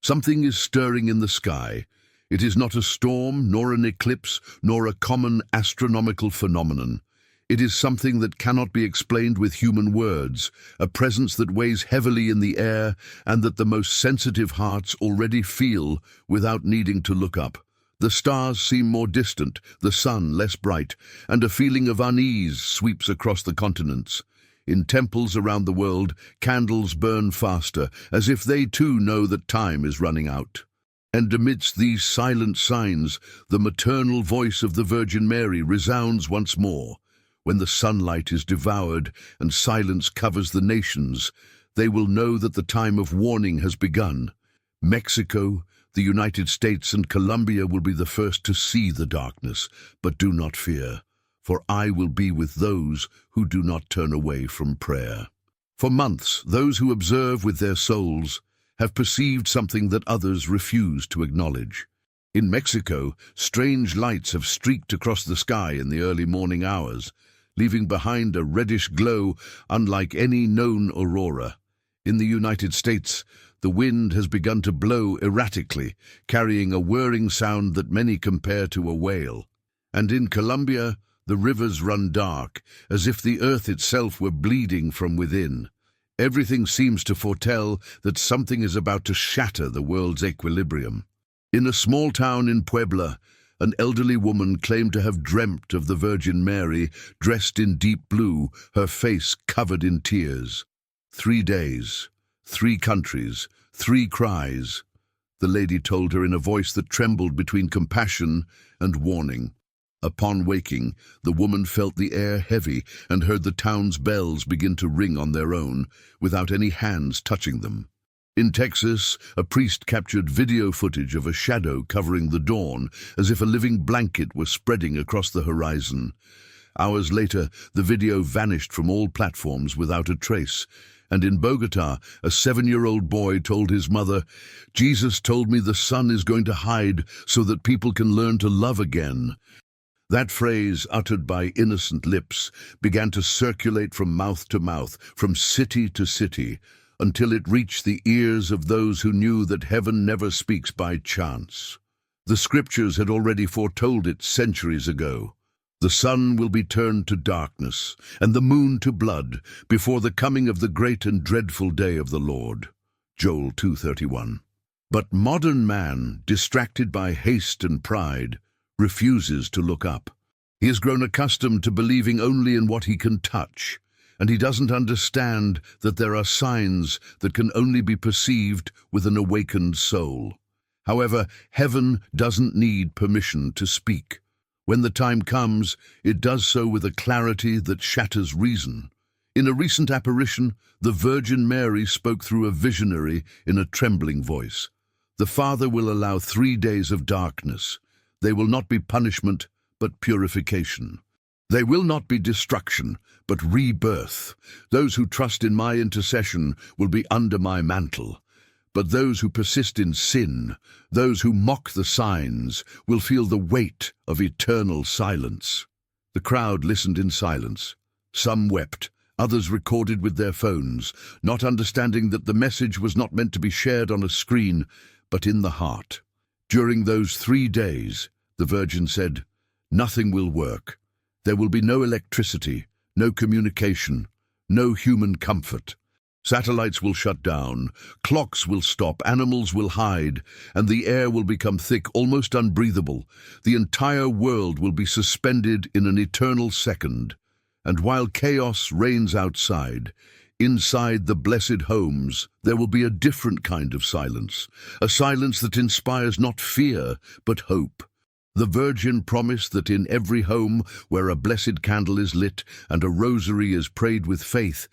Something is stirring in the sky. It is not a storm, nor an eclipse, nor a common astronomical phenomenon. It is something that cannot be explained with human words, a presence that weighs heavily in the air and that the most sensitive hearts already feel without needing to look up. The stars seem more distant, the sun less bright, and a feeling of unease sweeps across the continents. In temples around the world, candles burn faster, as if they too know that time is running out. And amidst these silent signs, the maternal voice of the Virgin Mary resounds once more. When the sunlight is devoured and silence covers the nations, they will know that the time of warning has begun. Mexico, the United States, and Colombia will be the first to see the darkness, but do not fear, for I will be with those who do not turn away from prayer. For months, those who observe with their souls have perceived something that others refuse to acknowledge. In Mexico, strange lights have streaked across the sky in the early morning hours, leaving behind a reddish glow unlike any known aurora. In the United States, the wind has begun to blow erratically, carrying a whirring sound that many compare to a wail. And in Colombia, the rivers run dark, as if the earth itself were bleeding from within. Everything seems to foretell that something is about to shatter the world's equilibrium. In a small town in Puebla, an elderly woman claimed to have dreamt of the Virgin Mary, dressed in deep blue, her face covered in tears. 3 days, 3 countries, 3 cries, the lady told her in a voice that trembled between compassion and warning. Upon waking, the woman felt the air heavy and heard the town's bells begin to ring on their own, without any hands touching them. In Texas, a priest captured video footage of a shadow covering the dawn, as if a living blanket were spreading across the horizon. Hours later, the video vanished from all platforms without a trace. And in Bogota, a 7-year-old boy told his mother, "Jesus told me the sun is going to hide so that people can learn to love again." That phrase, uttered by innocent lips, began to circulate from mouth to mouth, from city to city, until it reached the ears of those who knew that heaven never speaks by chance. The scriptures had already foretold it centuries ago. The sun will be turned to darkness, and the moon to blood, before the coming of the great and dreadful day of the Lord. Joel 2:31. But modern man, distracted by haste and pride, refuses to look up. He has grown accustomed to believing only in what he can touch, and he doesn't understand that there are signs that can only be perceived with an awakened soul. However, heaven doesn't need permission to speak. When the time comes, it does so with a clarity that shatters reason. In a recent apparition, the Virgin Mary spoke through a visionary in a trembling voice. The Father will allow 3 days of darkness. They will not be punishment, but purification. They will not be destruction, but rebirth. Those who trust in my intercession will be under my mantle. But those who persist in sin, those who mock the signs, will feel the weight of eternal silence. The crowd listened in silence. Some wept, others recorded with their phones, not understanding that the message was not meant to be shared on a screen, but in the heart. During those 3 days, the Virgin said, nothing will work. There will be no electricity, no communication, no human comfort. Satellites will shut down, clocks will stop, animals will hide, and the air will become thick, almost unbreathable. The entire world will be suspended in an eternal second. And while chaos reigns outside, inside the blessed homes, there will be a different kind of silence, a silence that inspires not fear, but hope. The Virgin promised that in every home where a blessed candle is lit and a rosary is prayed with faith,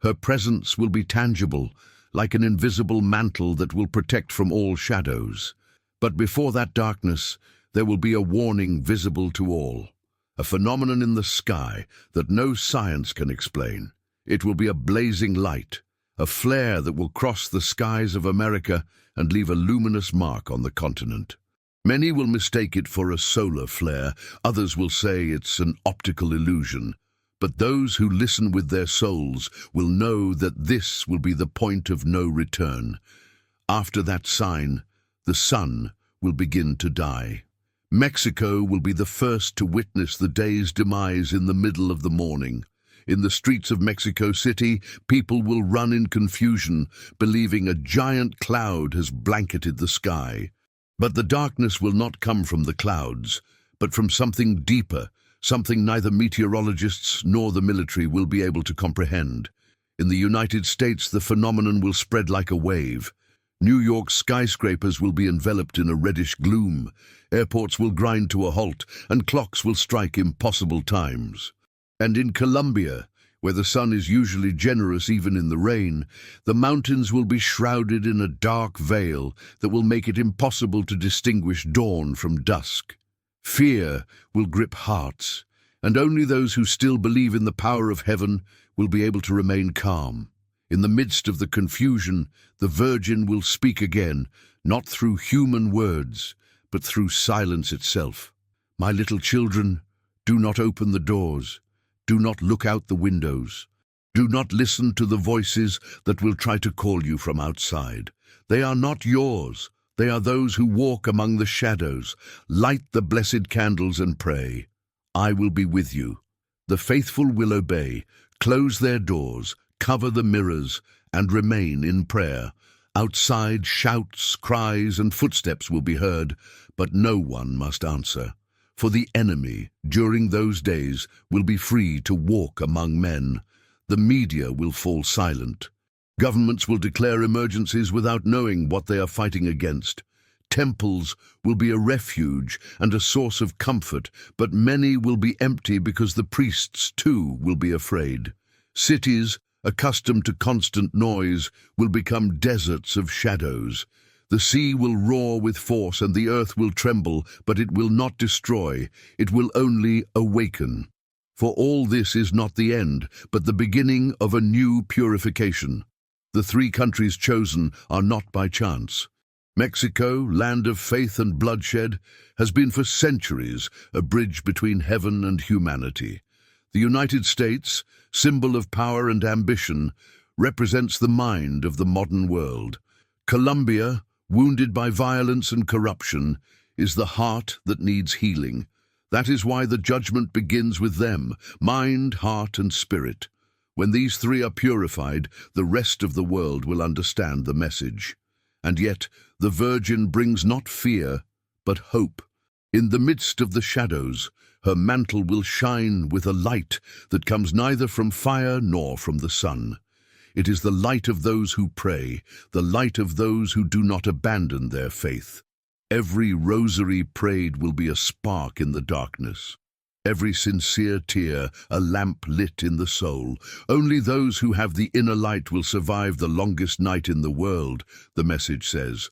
her presence will be tangible, like an invisible mantle that will protect from all shadows. But before that darkness, there will be a warning visible to all, a phenomenon in the sky that no science can explain. It will be a blazing light, a flare that will cross the skies of America and leave a luminous mark on the continent. Many will mistake it for a solar flare, others will say it's an optical illusion. But those who listen with their souls will know that this will be the point of no return. After that sign, the sun will begin to die. Mexico will be the first to witness the day's demise in the middle of the morning. In the streets of Mexico City, people will run in confusion, believing a giant cloud has blanketed the sky. But the darkness will not come from the clouds, but from something deeper, something neither meteorologists nor the military will be able to comprehend. In the United States, the phenomenon will spread like a wave. New York's skyscrapers will be enveloped in a reddish gloom. Airports will grind to a halt, and clocks will strike impossible times. And in Colombia, where the sun is usually generous even in the rain, the mountains will be shrouded in a dark veil that will make it impossible to distinguish dawn from dusk. Fear will grip hearts, and only those who still believe in the power of heaven will be able to remain calm. In the midst of the confusion, the Virgin will speak again, not through human words, but through silence itself. My little children, do not open the doors. Do not look out the windows. Do not listen to the voices that will try to call you from outside. They are not yours. They are those who walk among the shadows. Light the blessed candles and pray. I will be with you. The faithful will obey. Close their doors, cover the mirrors, and remain in prayer. Outside, shouts, cries, and footsteps will be heard, but no one must answer. For the enemy, during those days, will be free to walk among men. The media will fall silent. Governments will declare emergencies without knowing what they are fighting against. Temples will be a refuge and a source of comfort, but many will be empty because the priests, too, will be afraid. Cities, accustomed to constant noise, will become deserts of shadows. The sea will roar with force and the earth will tremble, but it will not destroy. It will only awaken. For all this is not the end, but the beginning of a new purification. The three countries chosen are not by chance. Mexico, land of faith and bloodshed, has been for centuries a bridge between heaven and humanity. The United States, symbol of power and ambition, represents the mind of the modern world. Colombia, wounded by violence and corruption, is the heart that needs healing. That is why the judgment begins with them, mind, heart, and spirit. When these three are purified, the rest of the world will understand the message. And yet, the Virgin brings not fear, but hope. In the midst of the shadows, her mantle will shine with a light that comes neither from fire nor from the sun. It is the light of those who pray, the light of those who do not abandon their faith. Every rosary prayed will be a spark in the darkness. Every sincere tear, a lamp lit in the soul. Only those who have the inner light will survive the longest night in the world, the message says.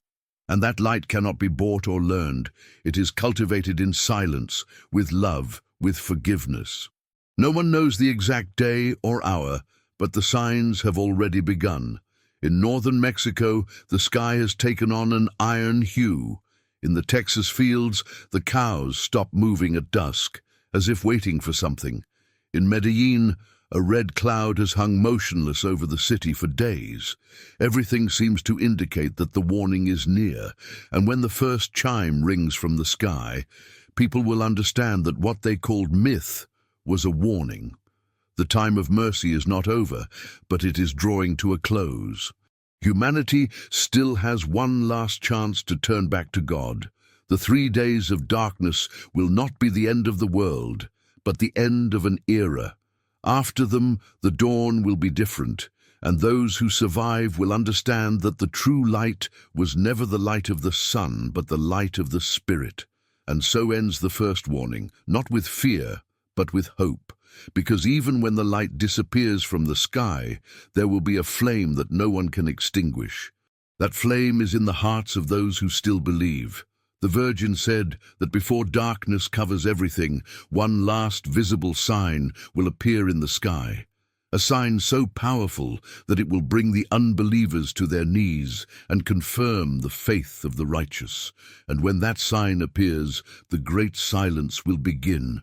And that light cannot be bought or learned. It is cultivated in silence, with love, with forgiveness. No one knows the exact day or hour, but the signs have already begun. In northern Mexico, the sky has taken on an iron hue. In the Texas fields, the cows stop moving at dusk, as if waiting for something. In Medellin, a red cloud has hung motionless over the city for days. Everything seems to indicate that the warning is near, and when the first chime rings from the sky, people will understand that what they called myth was a warning. The time of mercy is not over, but it is drawing to a close. Humanity still has one last chance to turn back to God. The 3 days of darkness will not be the end of the world, but the end of an era. After them, the dawn will be different, and those who survive will understand that the true light was never the light of the sun, but the light of the Spirit. And so ends the first warning, not with fear, but with hope. Because even when the light disappears from the sky, there will be a flame that no one can extinguish. That flame is in the hearts of those who still believe. The Virgin said that before darkness covers everything, one last visible sign will appear in the sky. A sign so powerful that it will bring the unbelievers to their knees and confirm the faith of the righteous. And when that sign appears, the great silence will begin.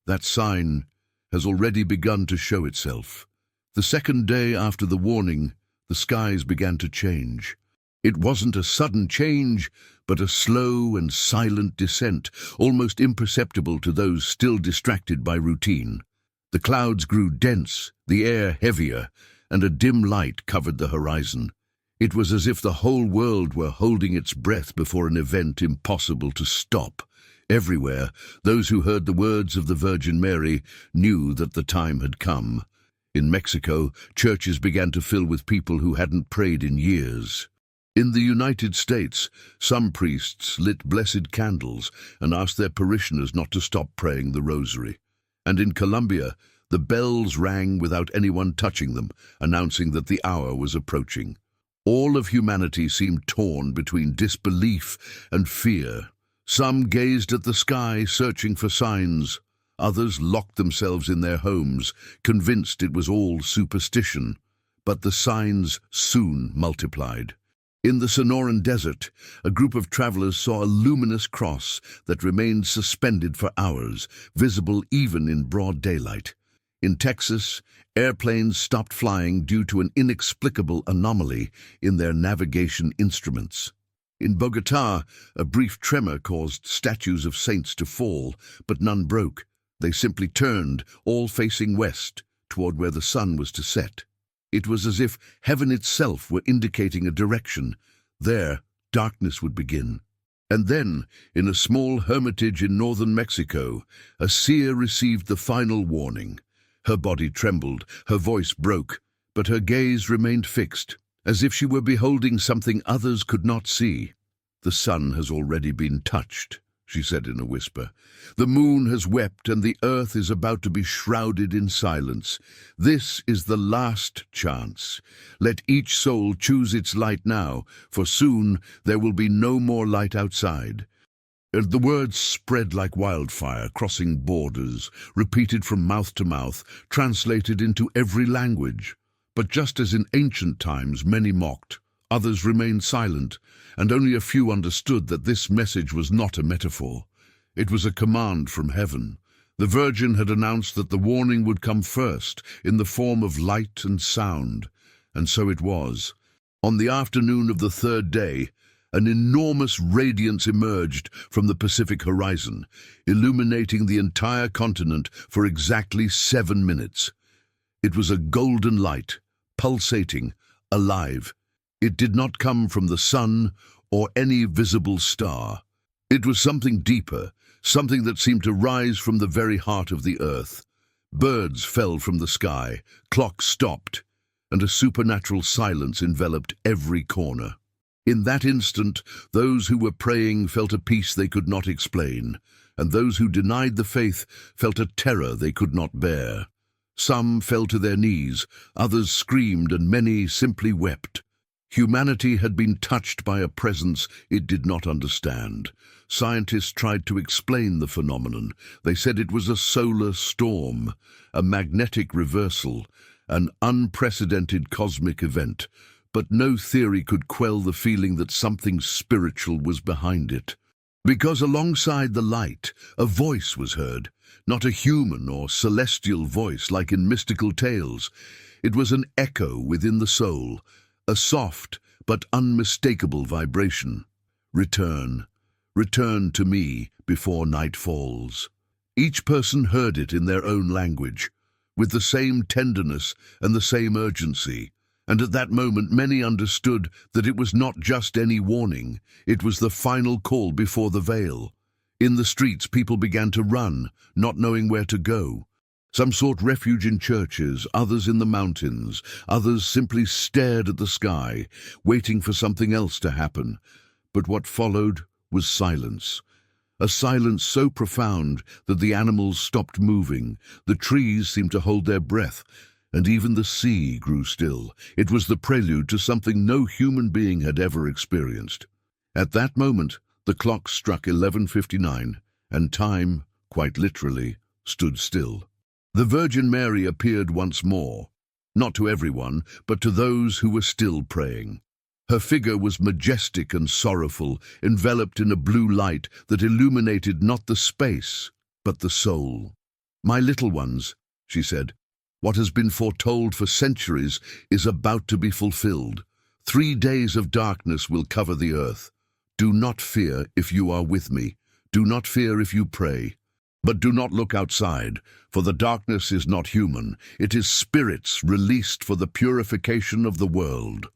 That sign has already begun to show itself. The second day after the warning, the skies began to change. It wasn't a sudden change, but a slow and silent descent, almost imperceptible to those still distracted by routine. The clouds grew dense, the air heavier, and a dim light covered the horizon. It was as if the whole world were holding its breath before an event impossible to stop. Everywhere, those who heard the words of the Virgin Mary knew that the time had come. In Mexico, churches began to fill with people who hadn't prayed in years. In the United States, some priests lit blessed candles and asked their parishioners not to stop praying the rosary. And in Colombia, the bells rang without anyone touching them, announcing that the hour was approaching. All of humanity seemed torn between disbelief and fear. Some gazed at the sky, searching for signs. Others locked themselves in their homes, convinced it was all superstition. But the signs soon multiplied. In the Sonoran Desert, a group of travelers saw a luminous cross that remained suspended for hours, visible even in broad daylight. In Texas, airplanes stopped flying due to an inexplicable anomaly in their navigation instruments. In Bogotá, a brief tremor caused statues of saints to fall, but none broke. They simply turned, all facing west, toward where the sun was to set. It was as if heaven itself were indicating a direction. There, darkness would begin. And then, in a small hermitage in northern Mexico, a seer received the final warning. Her body trembled, her voice broke, but her gaze remained fixed, as if she were beholding something others could not see. "The sun has already been touched," she said in a whisper. "The moon has wept, and the earth is about to be shrouded in silence. This is the last chance. Let each soul choose its light now, for soon there will be no more light outside." The words spread like wildfire, crossing borders, repeated from mouth to mouth, translated into every language. But just as in ancient times many mocked, others remained silent, and only a few understood that this message was not a metaphor. It was a command from heaven. The Virgin had announced that the warning would come first, in the form of light and sound. And so it was. On the afternoon of the third day, an enormous radiance emerged from the Pacific horizon, illuminating the entire continent for exactly 7 minutes. It was a golden light, pulsating, alive. It did not come from the sun or any visible star. It was something deeper, something that seemed to rise from the very heart of the earth. Birds fell from the sky, clocks stopped, and a supernatural silence enveloped every corner. In that instant, those who were praying felt a peace they could not explain, and those who denied the faith felt a terror they could not bear. Some fell to their knees, others screamed, and many simply wept. Humanity had been touched by a presence it did not understand. Scientists tried to explain the phenomenon. They said it was a solar storm, a magnetic reversal, an unprecedented cosmic event. But no theory could quell the feeling that something spiritual was behind it. Because alongside the light, a voice was heard, not a human or celestial voice like in mystical tales. It was an echo within the soul, a soft but unmistakable vibration. "Return, return to me before night falls." Each person heard it in their own language, with the same tenderness and the same urgency. And at that moment many understood that it was not just any warning, it was the final call before the veil. In the streets people began to run, not knowing where to go. Some sought refuge in churches, others in the mountains, others simply stared at the sky, waiting for something else to happen. But what followed was silence. A silence so profound that the animals stopped moving, the trees seemed to hold their breath, and even the sea grew still. It was the prelude to something no human being had ever experienced. At that moment, the clock struck 11:59, and time, quite literally, stood still. The Virgin Mary appeared once more, not to everyone, but to those who were still praying. Her figure was majestic and sorrowful, enveloped in a blue light that illuminated not the space, but the soul. "My little ones," she said, "what has been foretold for centuries is about to be fulfilled. 3 days of darkness will cover the earth. Do not fear if you are with me. Do not fear if you pray. But do not look outside, for the darkness is not human. It is spirits released for the purification of the world.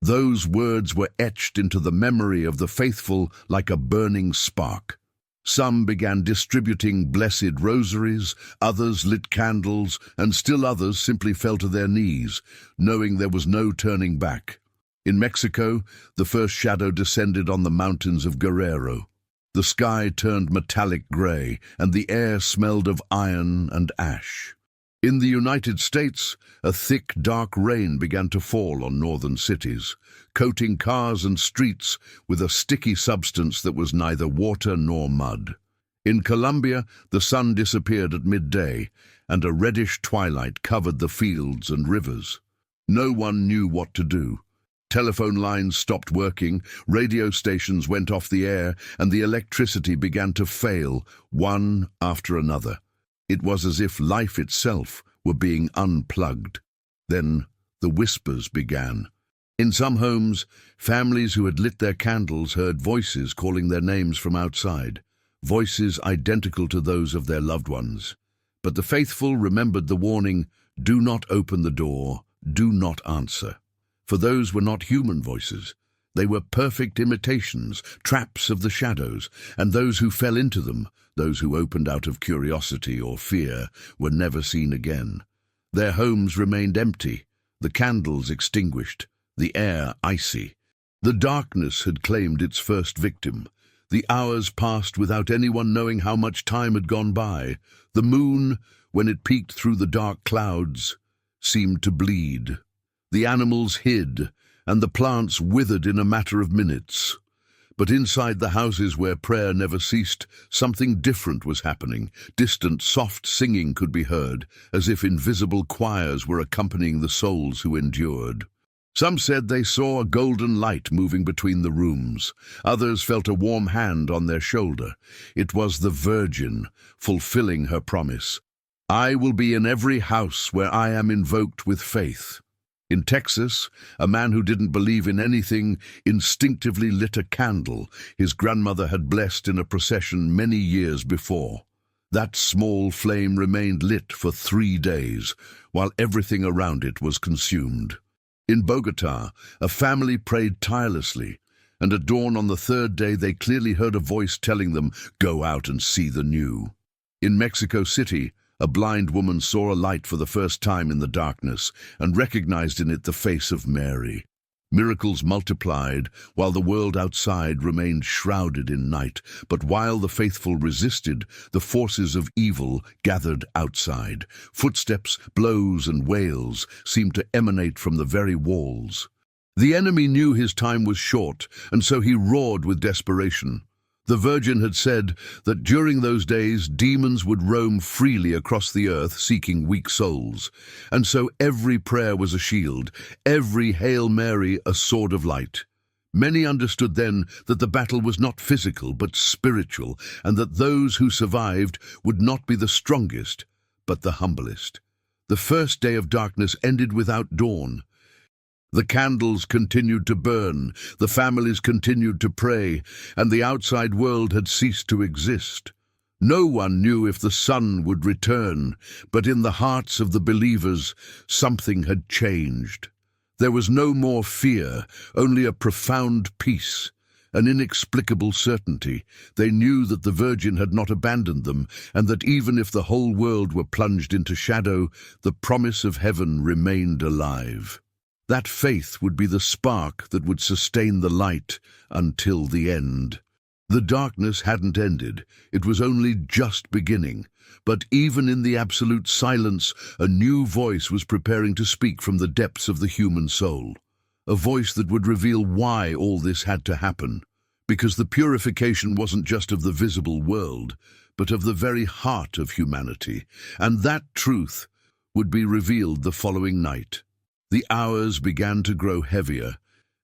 Those words were etched into the memory of the faithful like a burning spark. Some began distributing blessed rosaries, others lit candles, and still others simply fell to their knees, knowing there was no turning back. In Mexico, the first shadow descended on the mountains of Guerrero. The sky turned metallic grey, and the air smelled of iron and ash. In the United States, a thick, dark rain began to fall on northern cities, coating cars and streets with a sticky substance that was neither water nor mud. In Colombia, the sun disappeared at midday, and a reddish twilight covered the fields and rivers. No one knew what to do. Telephone lines stopped working, radio stations went off the air, and the electricity began to fail, one after another. It was as if life itself were being unplugged. Then the whispers began. In some homes, families who had lit their candles heard voices calling their names from outside, voices identical to those of their loved ones. But the faithful remembered the warning, "Do not open the door, do not answer." For those were not human voices. They were perfect imitations, traps of the shadows, and those who fell into them, those who opened out of curiosity or fear, were never seen again. Their homes remained empty, the candles extinguished, the air icy. The darkness had claimed its first victim. The hours passed without anyone knowing how much time had gone by. The moon, when it peeked through the dark clouds, seemed to bleed. The animals hid, and the plants withered in a matter of minutes. But inside the houses where prayer never ceased, something different was happening. Distant, soft singing could be heard, as if invisible choirs were accompanying the souls who endured. Some said they saw a golden light moving between the rooms. Others felt a warm hand on their shoulder. It was the Virgin, fulfilling her promise. "I will be in every house where I am invoked with faith." In Texas, a man who didn't believe in anything instinctively lit a candle his grandmother had blessed in a procession many years before. That small flame remained lit for 3 days, while everything around it was consumed. In Bogota, a family prayed tirelessly, and at dawn on the 3rd day they clearly heard a voice telling them, "Go out and see the new." In Mexico City, a blind woman saw a light for the first time in the darkness and recognized in it the face of Mary. Miracles multiplied while the world outside remained shrouded in night, but while the faithful resisted, the forces of evil gathered outside. Footsteps, blows, and wails seemed to emanate from the very walls. The enemy knew his time was short, and so he roared with desperation. The Virgin had said that during those days demons would roam freely across the earth seeking weak souls, and so every prayer was a shield, every Hail Mary a sword of light. Many understood then that the battle was not physical but spiritual, and that those who survived would not be the strongest but the humblest. The first day of darkness ended without dawn. The candles continued to burn, the families continued to pray, and the outside world had ceased to exist. No one knew if the sun would return, but in the hearts of the believers, something had changed. There was no more fear, only a profound peace, an inexplicable certainty. They knew that the Virgin had not abandoned them, and that even if the whole world were plunged into shadow, the promise of heaven remained alive. That faith would be the spark that would sustain the light until the end. The darkness hadn't ended, it was only just beginning. But even in the absolute silence, a new voice was preparing to speak from the depths of the human soul. A voice that would reveal why all this had to happen. Because the purification wasn't just of the visible world, but of the very heart of humanity. And that truth would be revealed the following night. The hours began to grow heavier,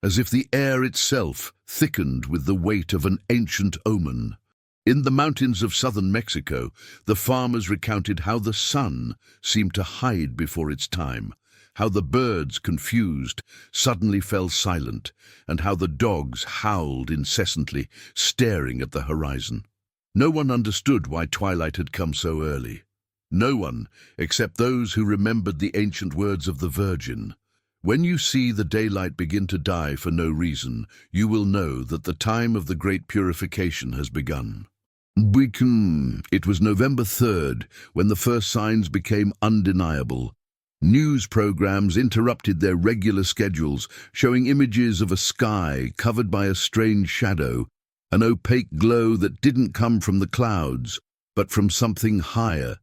as if the air itself thickened with the weight of an ancient omen. In the mountains of southern Mexico, the farmers recounted how the sun seemed to hide before its time, how the birds, confused, suddenly fell silent, and how the dogs howled incessantly, staring at the horizon. No one understood why twilight had come so early. No one, except those who remembered the ancient words of the Virgin. When you see the daylight begin to die for no reason, you will know that the time of the great purification has begun. It was November 3rd when the first signs became undeniable. News programs interrupted their regular schedules, showing images of a sky covered by a strange shadow, an opaque glow that didn't come from the clouds, but from something higher,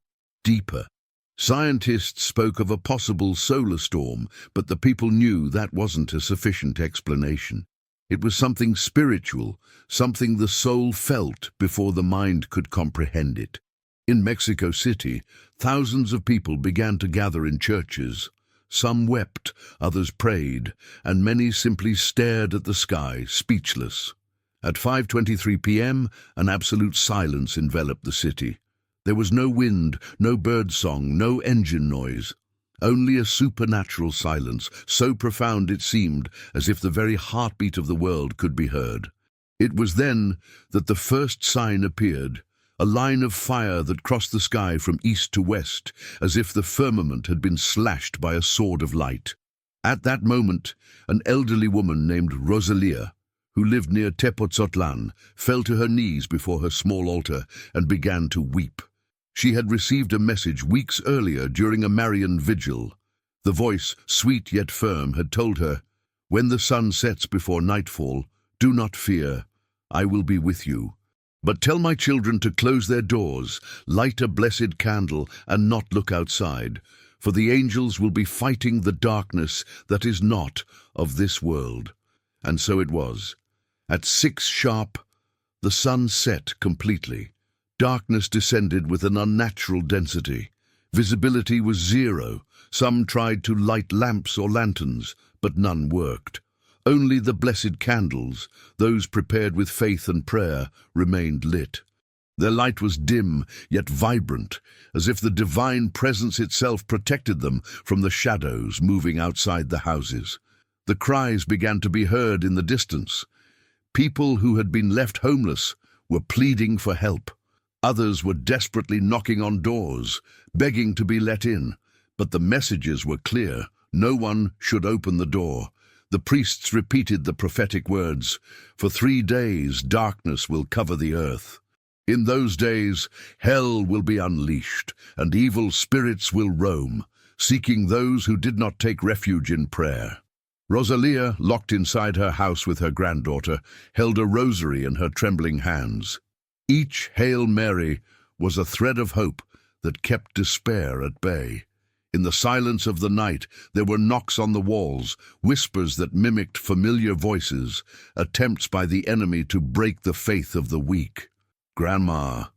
deeper. Scientists spoke of a possible solar storm, but the people knew that wasn't a sufficient explanation. It was something spiritual, something the soul felt before the mind could comprehend it. In Mexico City, thousands of people began to gather in churches. Some wept, others prayed, and many simply stared at the sky, speechless. At 5:23 p.m., an absolute silence enveloped the city. There was no wind, no bird song, no engine noise. Only a supernatural silence, so profound it seemed as if the very heartbeat of the world could be heard. It was then that the first sign appeared, a line of fire that crossed the sky from east to west, as if the firmament had been slashed by a sword of light. At that moment, an elderly woman named Rosalia, who lived near Tepoztlan, fell to her knees before her small altar and began to weep. She had received a message weeks earlier during a Marian vigil. The voice, sweet yet firm, had told her, "When the sun sets before nightfall, do not fear, I will be with you. But tell my children to close their doors, light a blessed candle, and not look outside, for the angels will be fighting the darkness that is not of this world." And so it was. At 6 sharp, the sun set completely. Darkness descended with an unnatural density. Visibility was 0. Some tried to light lamps or lanterns, but none worked. Only the blessed candles, those prepared with faith and prayer, remained lit. Their light was dim, yet vibrant, as if the divine presence itself protected them from the shadows moving outside the houses. The cries began to be heard in the distance. People who had been left homeless were pleading for help. Others were desperately knocking on doors, begging to be let in. But the messages were clear. No one should open the door. The priests repeated the prophetic words, "For 3 days darkness will cover the earth. In those days hell will be unleashed, and evil spirits will roam, seeking those who did not take refuge in prayer." Rosalia, locked inside her house with her granddaughter, held a rosary in her trembling hands. Each Hail Mary was a thread of hope that kept despair at bay. In the silence of the night, there were knocks on the walls, whispers that mimicked familiar voices, attempts by the enemy to break the faith of the weak. "Grandma,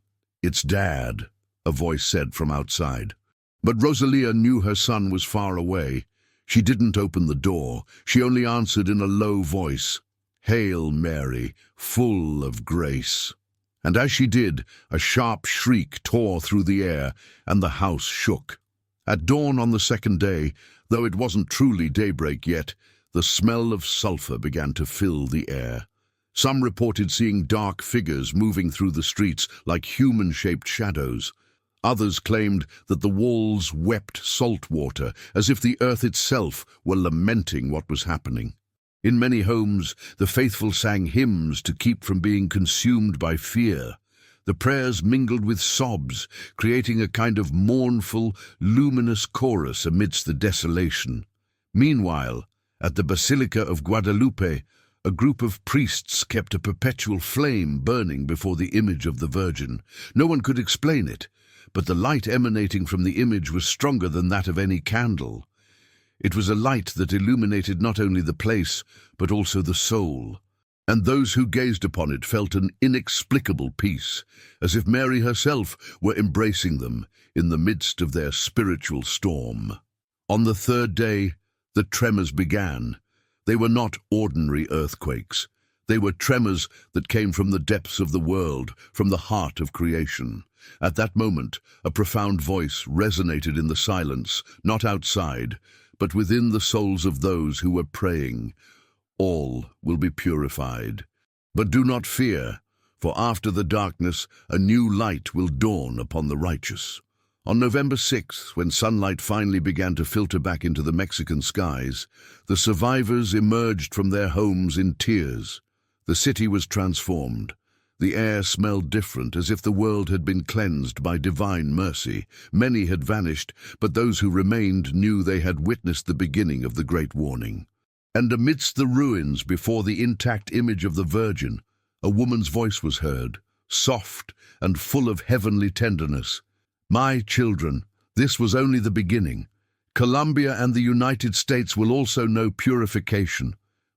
it's Dad," a voice said from outside. But Rosalia knew her son was far away. She didn't open the door. She only answered in a low voice, "Hail Mary, full of grace." And as she did, a sharp shriek tore through the air, and the house shook. At dawn on the second day, though it wasn't truly daybreak yet, the smell of sulfur began to fill the air. Some reported seeing dark figures moving through the streets like human-shaped shadows. Others claimed that the walls wept salt water, as if the earth itself were lamenting what was happening. In many homes, the faithful sang hymns to keep from being consumed by fear. The prayers mingled with sobs, creating a kind of mournful, luminous chorus amidst the desolation. Meanwhile, at the Basilica of Guadalupe, a group of priests kept a perpetual flame burning before the image of the Virgin. No one could explain it, but the light emanating from the image was stronger than that of any candle. It was a light that illuminated not only the place, but also the soul. And those who gazed upon it felt an inexplicable peace, as if Mary herself were embracing them in the midst of their spiritual storm. On the third day, the tremors began. They were not ordinary earthquakes. They were tremors that came from the depths of the world, from the heart of creation. At that moment, a profound voice resonated in the silence, not outside, but within the souls of those who were praying. All will be purified. But do not fear, for after the darkness, a new light will dawn upon the righteous. On November 6th, when sunlight finally began to filter back into the Mexican skies, the survivors emerged from their homes in tears. The city was transformed. The air smelled different, as if the world had been cleansed by divine mercy. Many had vanished, but those who remained knew they had witnessed the beginning of the great warning. And amidst the ruins, before the intact image of the Virgin, a woman's voice was heard, soft and full of heavenly tenderness. "My children, this was only the beginning. Colombia and the United States will also know purification.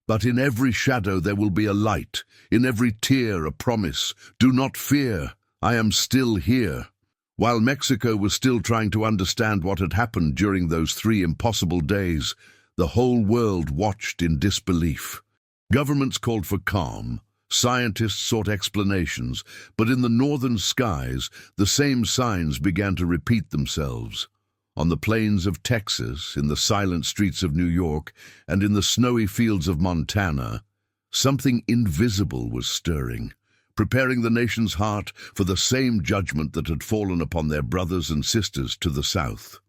But in every shadow there will be a light, in every tear a promise. Do not fear, I am still here." While Mexico was still trying to understand what had happened during those 3 impossible days, the whole world watched in disbelief. Governments called for calm. Scientists sought explanations, but in the northern skies, the same signs began to repeat themselves. On the plains of Texas, in the silent streets of New York, and in the snowy fields of Montana, something invisible was stirring, preparing the nation's heart for the same judgment that had fallen upon their brothers and sisters to the south.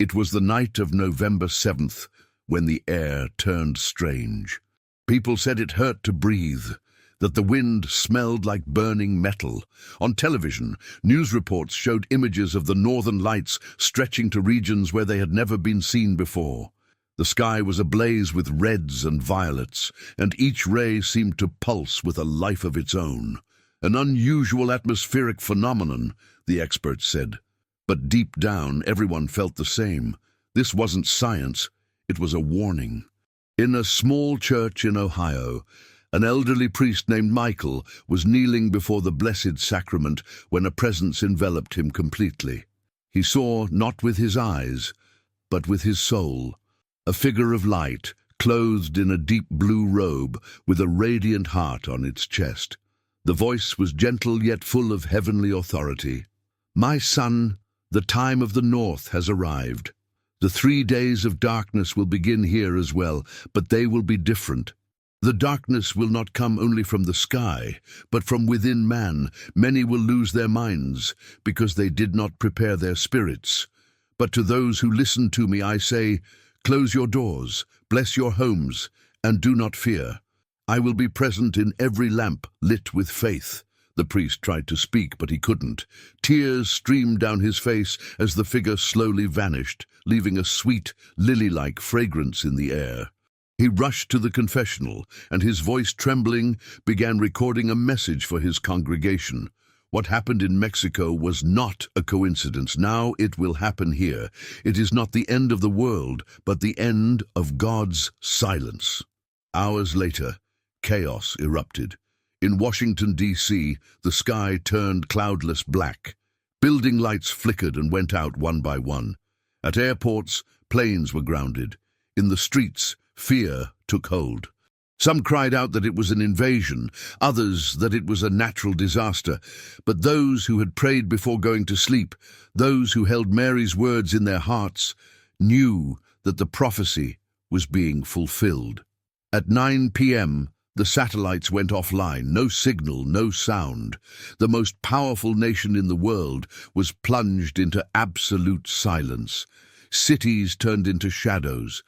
It was the night of November 7th, when the air turned strange. People said it hurt to breathe, that the wind smelled like burning metal. On television, news reports showed images of the northern lights stretching to regions where they had never been seen before. The sky was ablaze with reds and violets, and each ray seemed to pulse with a life of its own. An unusual atmospheric phenomenon, the experts said. But deep down, everyone felt the same. This wasn't science, it was a warning. In a small church in Ohio, an elderly priest named Michael was kneeling before the Blessed Sacrament when a presence enveloped him completely. He saw not with his eyes, but with his soul, a figure of light, clothed in a deep blue robe with a radiant heart on its chest. The voice was gentle yet full of heavenly authority. "My son, the time of the north has arrived. The 3 days of darkness will begin here as well, but they will be different. The darkness will not come only from the sky, but from within man. Many will lose their minds, because they did not prepare their spirits. But to those who listen to me I say, close your doors, bless your homes, and do not fear. I will be present in every lamp lit with faith." The priest tried to speak, but he couldn't. Tears streamed down his face as the figure slowly vanished, leaving a sweet, lily-like fragrance in the air. He rushed to the confessional, and his voice trembling, began recording a message for his congregation. What happened in Mexico was not a coincidence. Now it will happen here. It is not the end of the world, but the end of God's silence. Hours later, chaos erupted. In Washington, D.C., the sky turned cloudless black. Building lights flickered and went out one by one. At airports, planes were grounded. In the streets, fear took hold. Some cried out that it was an invasion, others that it was a natural disaster. But those who had prayed before going to sleep, those who held Mary's words in their hearts, knew that the prophecy was being fulfilled. At 9 p.m., the satellites went offline, no signal, no sound. The most powerful nation in the world was plunged into absolute silence. Cities turned into shadows.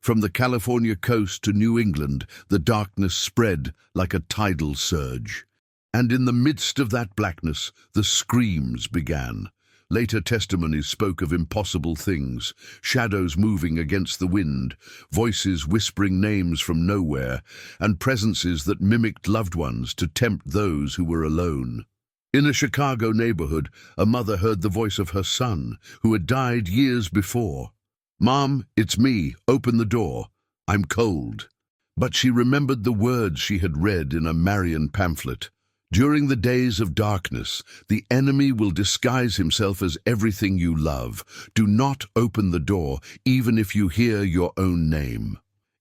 From the California coast to New England, the darkness spread like a tidal surge. And in the midst of that blackness, the screams began. Later testimonies spoke of impossible things, shadows moving against the wind, voices whispering names from nowhere, and presences that mimicked loved ones to tempt those who were alone. In a Chicago neighborhood, a mother heard the voice of her son, who had died years before. "Mom, it's me. Open the door. I'm cold." But she remembered the words she had read in a Marian pamphlet. During the days of darkness, the enemy will disguise himself as everything you love. Do not open the door, even if you hear your own name.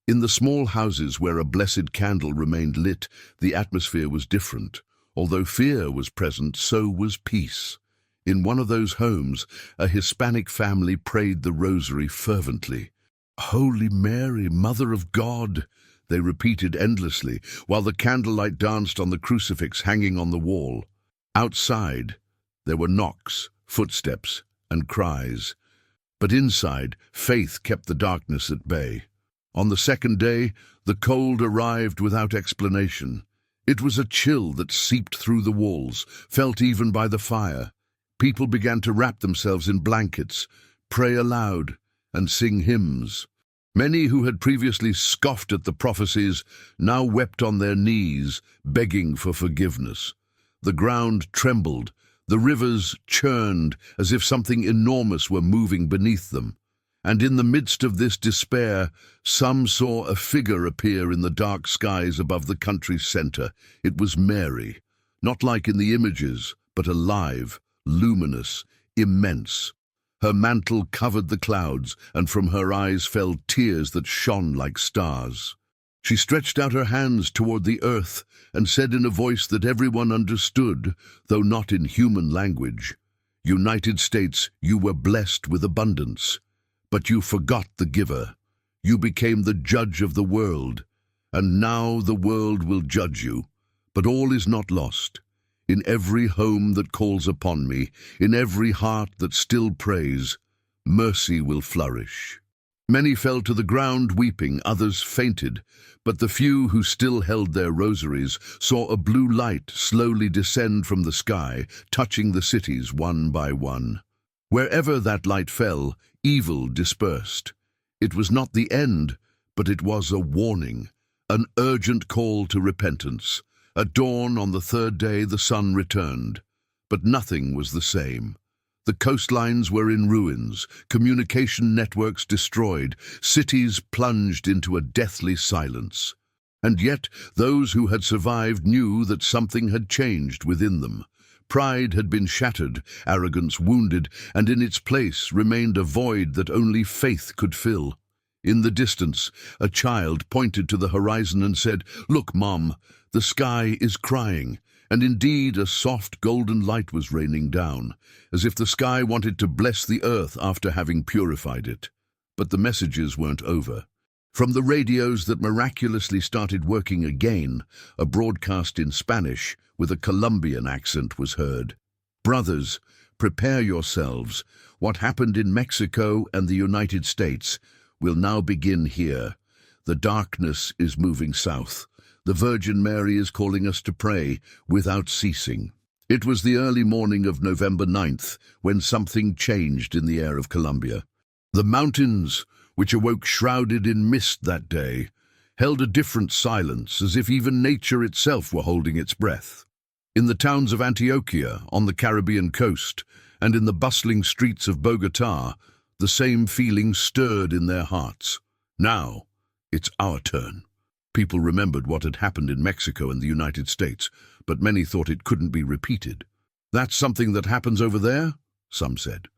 In the small houses where a blessed candle remained lit, the atmosphere was different. Although fear was present, so was peace. In one of those homes, a Hispanic family prayed the rosary fervently. Holy Mary, Mother of God, they repeated endlessly, while the candlelight danced on the crucifix hanging on the wall. Outside, there were knocks, footsteps, and cries. But inside, faith kept the darkness at bay. On the second day, the cold arrived without explanation. It was a chill that seeped through the walls, felt even by the fire. People began to wrap themselves in blankets, pray aloud, and sing hymns. Many who had previously scoffed at the prophecies now wept on their knees, begging for forgiveness. The ground trembled, the rivers churned as if something enormous were moving beneath them. And in the midst of this despair, some saw a figure appear in the dark skies above the country's center. It was Mary, not like in the images, but alive, luminous, immense. Her mantle covered the clouds, and from her eyes fell tears that shone like stars. She stretched out her hands toward the earth and said in a voice that everyone understood, though not in human language, "United States, you were blessed with abundance, but you forgot the giver. You became the judge of the world, and now the world will judge you. But all is not lost. In every home that calls upon me, in every heart that still prays, mercy will flourish." Many fell to the ground weeping, others fainted, but the few who still held their rosaries saw a blue light slowly descend from the sky, touching the cities one by one. Wherever that light fell, evil dispersed. It was not the end, but it was a warning, an urgent call to repentance. At dawn on the third day the sun returned, but nothing was the same. The coastlines were in ruins, communication networks destroyed, cities plunged into a deathly silence. And yet those who had survived knew that something had changed within them. Pride had been shattered, arrogance wounded, and in its place remained a void that only faith could fill. In the distance, a child pointed to the horizon and said, "Look, Mom, the sky is crying." And indeed, a soft golden light was raining down, as if the sky wanted to bless the earth after having purified it. But the messages weren't over. From the radios that miraculously started working again, a broadcast in Spanish with a Colombian accent was heard. "Brothers, prepare yourselves. What happened in Mexico and the United States will now begin here. The darkness is moving south. The Virgin Mary is calling us to pray without ceasing." It was the early morning of November 9th when something changed in the air of Colombia. The mountains, which awoke shrouded in mist that day, held a different silence, as if even nature itself were holding its breath. In the towns of Antioquia, on the Caribbean coast, and in the bustling streets of Bogotá, the same feeling stirred in their hearts. Now, it's our turn. People remembered what had happened in Mexico and the United States, but many thought it couldn't be repeated. "That's something that happens over there," some said.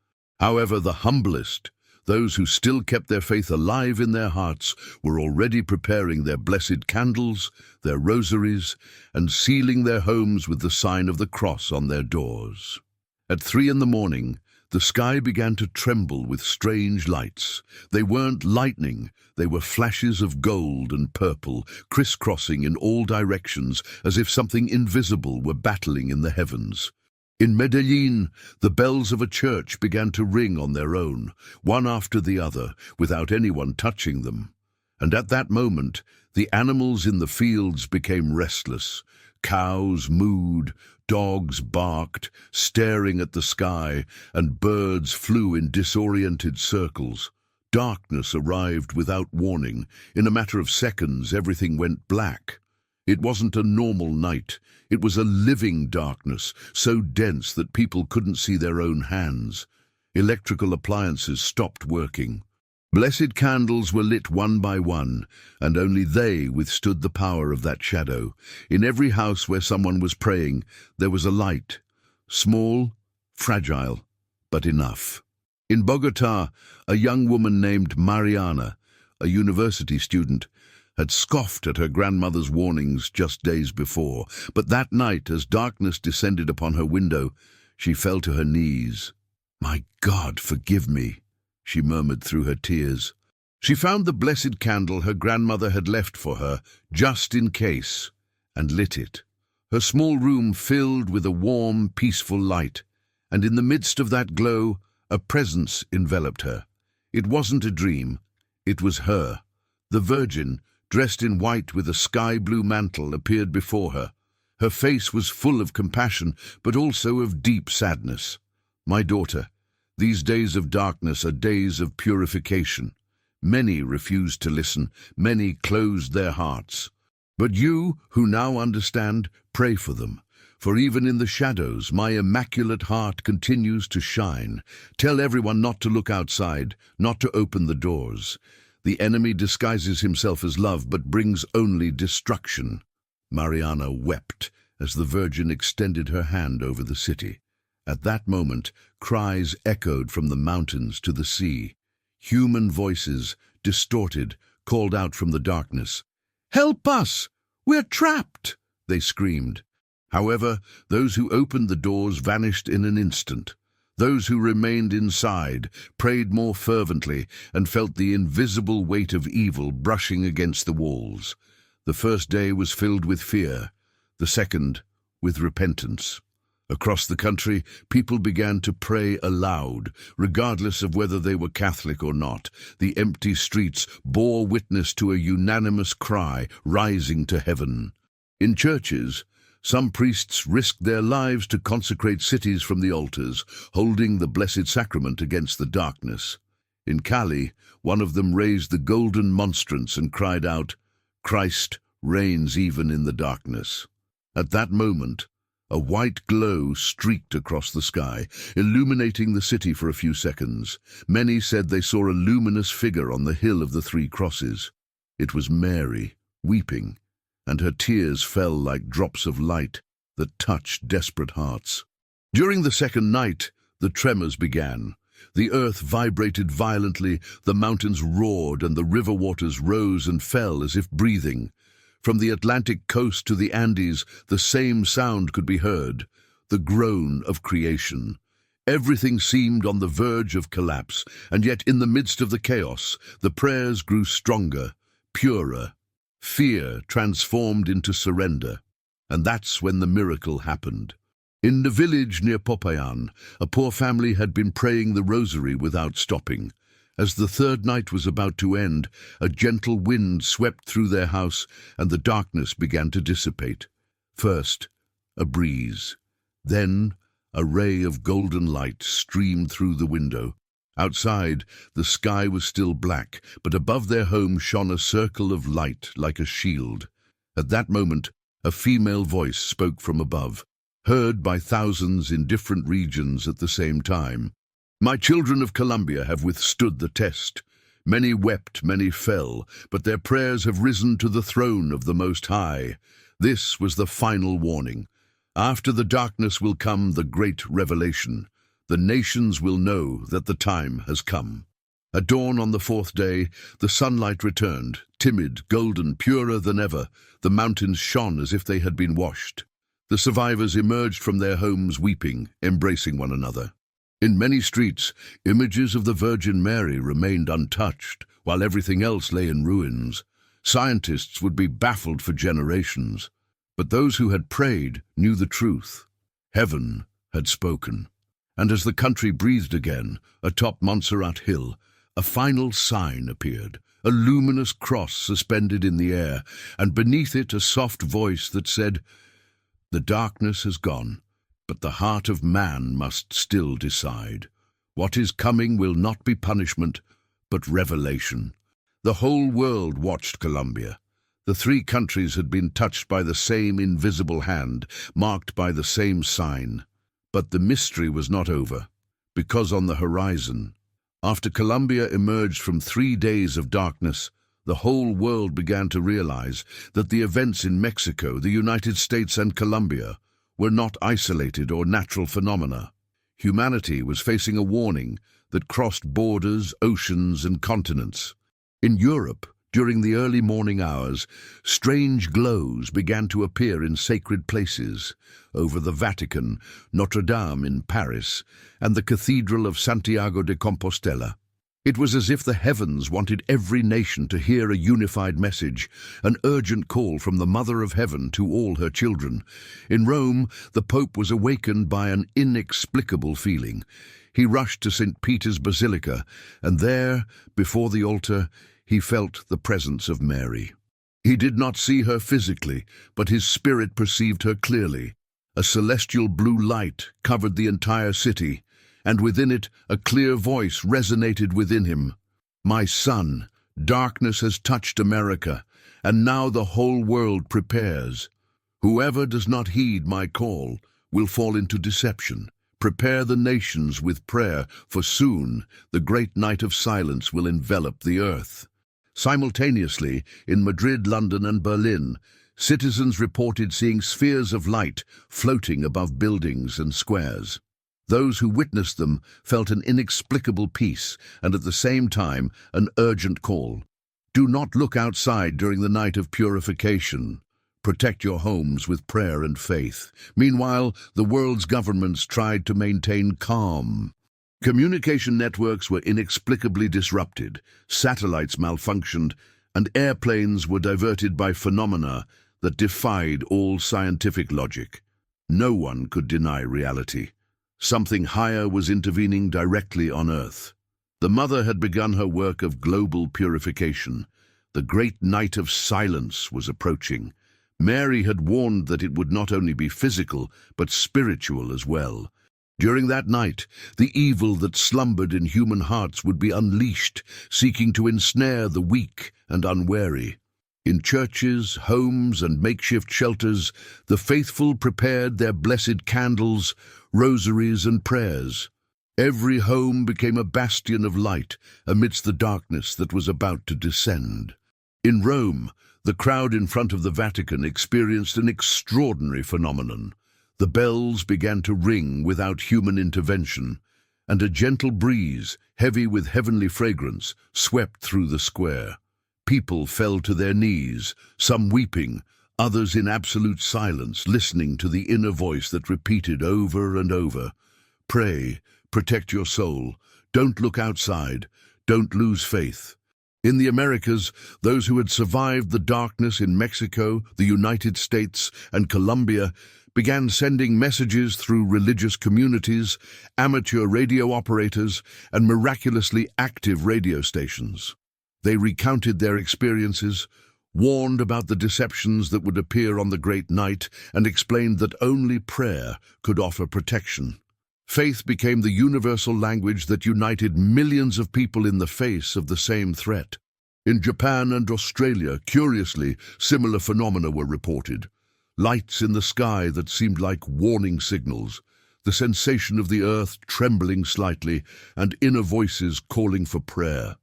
However, the humblest, those who still kept their faith alive in their hearts, were already preparing their blessed candles, their rosaries, and sealing their homes with the sign of the cross on their doors. At 3 a.m, the sky began to tremble with strange lights. They weren't lightning, they were flashes of gold and purple, crisscrossing in all directions as if something invisible were battling in the heavens. In Medellin, the bells of a church began to ring on their own, one after the other, without anyone touching them. And at that moment, the animals in the fields became restless. Cows mooed, dogs barked, staring at the sky, and birds flew in disoriented circles. Darkness arrived without warning. In a matter of seconds, everything went black. It wasn't a normal night. It was a living darkness, so dense that people couldn't see their own hands. Electrical appliances stopped working. Blessed candles were lit one by one, and only they withstood the power of that shadow. In every house where someone was praying, there was a light. Small, fragile, but enough. In Bogotá, a young woman named Mariana, a university student, had scoffed at her grandmother's warnings just days before, but that night, as darkness descended upon her window, she fell to her knees. "My God, forgive me," she murmured through her tears. She found the blessed candle her grandmother had left for her, just in case, and lit it. Her small room filled with a warm, peaceful light, and in the midst of that glow, a presence enveloped her. It wasn't a dream, it was her. The Virgin, dressed in white with a sky-blue mantle, appeared before her. Her face was full of compassion, but also of deep sadness. "My daughter, these days of darkness are days of purification. Many refused to listen, many closed their hearts. But you, who now understand, pray for them. For even in the shadows, my immaculate heart continues to shine. Tell everyone not to look outside, not to open the doors. The enemy disguises himself as love, but brings only destruction." Mariana wept as the Virgin extended her hand over the city. At that moment, cries echoed from the mountains to the sea. Human voices, distorted, called out from the darkness. "Help us! We're trapped!" they screamed. However, those who opened the doors vanished in an instant. Those who remained inside prayed more fervently and felt the invisible weight of evil brushing against the walls. The first day was filled with fear, the second with repentance. Across the country, people began to pray aloud, regardless of whether they were Catholic or not. The empty streets bore witness to a unanimous cry rising to heaven. In churches, some priests risked their lives to consecrate cities from the altars, holding the Blessed Sacrament against the darkness. In Cali, one of them raised the golden monstrance and cried out, "Christ reigns even in the darkness." At that moment, a white glow streaked across the sky, illuminating the city for a few seconds. Many said they saw a luminous figure on the hill of the Three Crosses. It was Mary, weeping, and her tears fell like drops of light that touched desperate hearts. During the second night, the tremors began. The earth vibrated violently, the mountains roared, and the river waters rose and fell as if breathing. From the Atlantic coast to the Andes, the same sound could be heard, the groan of creation. Everything seemed on the verge of collapse, and yet in the midst of the chaos, the prayers grew stronger, purer. Fear transformed into surrender, and that's when the miracle happened. In the village near Popayan, a poor family had been praying the rosary without stopping. As the third night was about to end, a gentle wind swept through their house, and the darkness began to dissipate. First, a breeze. Then, a ray of golden light streamed through the window. Outside, the sky was still black, but above their home shone a circle of light like a shield. At that moment, a female voice spoke from above, heard by thousands in different regions at the same time. "My children of Colombia have withstood the test. Many wept, many fell, but their prayers have risen to the throne of the Most High." This was the final warning. After the darkness will come the great revelation. The nations will know that the time has come. At dawn on the fourth day, the sunlight returned, timid, golden, purer than ever. The mountains shone as if they had been washed. The survivors emerged from their homes weeping, embracing one another. In many streets, images of the Virgin Mary remained untouched, while everything else lay in ruins. Scientists would be baffled for generations. But those who had prayed knew the truth. Heaven had spoken. And as the country breathed again, atop Montserrat Hill, a final sign appeared, a luminous cross suspended in the air, and beneath it a soft voice that said, "The darkness has gone, but the heart of man must still decide. What is coming will not be punishment, but revelation." The whole world watched Colombia. The three countries had been touched by the same invisible hand, marked by the same sign. But the mystery was not over, because on the horizon, after Colombia emerged from 3 days of darkness, the whole world began to realize that the events in Mexico, the United States, and Colombia were not isolated or natural phenomena. Humanity was facing a warning that crossed borders, oceans, and continents. In Europe, during the early morning hours, strange glows began to appear in sacred places, over the Vatican, Notre Dame in Paris, and the Cathedral of Santiago de Compostela. It was as if the heavens wanted every nation to hear a unified message, an urgent call from the Mother of Heaven to all her children. In Rome, the Pope was awakened by an inexplicable feeling. He rushed to St. Peter's Basilica, and there, before the altar, he felt the presence of Mary. He did not see her physically, but his spirit perceived her clearly. A celestial blue light covered the entire city, and within it a clear voice resonated within him. "My son, darkness has touched America, and now the whole world prepares. Whoever does not heed my call will fall into deception. Prepare the nations with prayer, for soon the great night of silence will envelop the earth." Simultaneously, in Madrid, London, and Berlin, citizens reported seeing spheres of light floating above buildings and squares. Those who witnessed them felt an inexplicable peace and at the same time an urgent call. Do not look outside during the night of purification. Protect your homes with prayer and faith. Meanwhile, the world's governments tried to maintain calm. Communication networks were inexplicably disrupted, satellites malfunctioned, and airplanes were diverted by phenomena that defied all scientific logic. No one could deny reality. Something higher was intervening directly on Earth. The Mother had begun her work of global purification. The great night of silence was approaching. Mary had warned that it would not only be physical, but spiritual as well. During that night, the evil that slumbered in human hearts would be unleashed, seeking to ensnare the weak and unwary. In churches, homes, and makeshift shelters, the faithful prepared their blessed candles, rosaries, and prayers. Every home became a bastion of light amidst the darkness that was about to descend. In Rome, the crowd in front of the Vatican experienced an extraordinary phenomenon. The bells began to ring without human intervention, and a gentle breeze, heavy with heavenly fragrance, swept through the square. People fell to their knees, some weeping, others in absolute silence, listening to the inner voice that repeated over and over, "Pray, protect your soul, don't look outside, don't lose faith." In the Americas, those who had survived the darkness in Mexico, the United States, and Colombia began sending messages through religious communities, amateur radio operators, and miraculously active radio stations. They recounted their experiences, warned about the deceptions that would appear on the great night, and explained that only prayer could offer protection. Faith became the universal language that united millions of people in the face of the same threat. In Japan and Australia, curiously, similar phenomena were reported. Lights in the sky that seemed like warning signals, the sensation of the earth trembling slightly, and inner voices calling for prayer.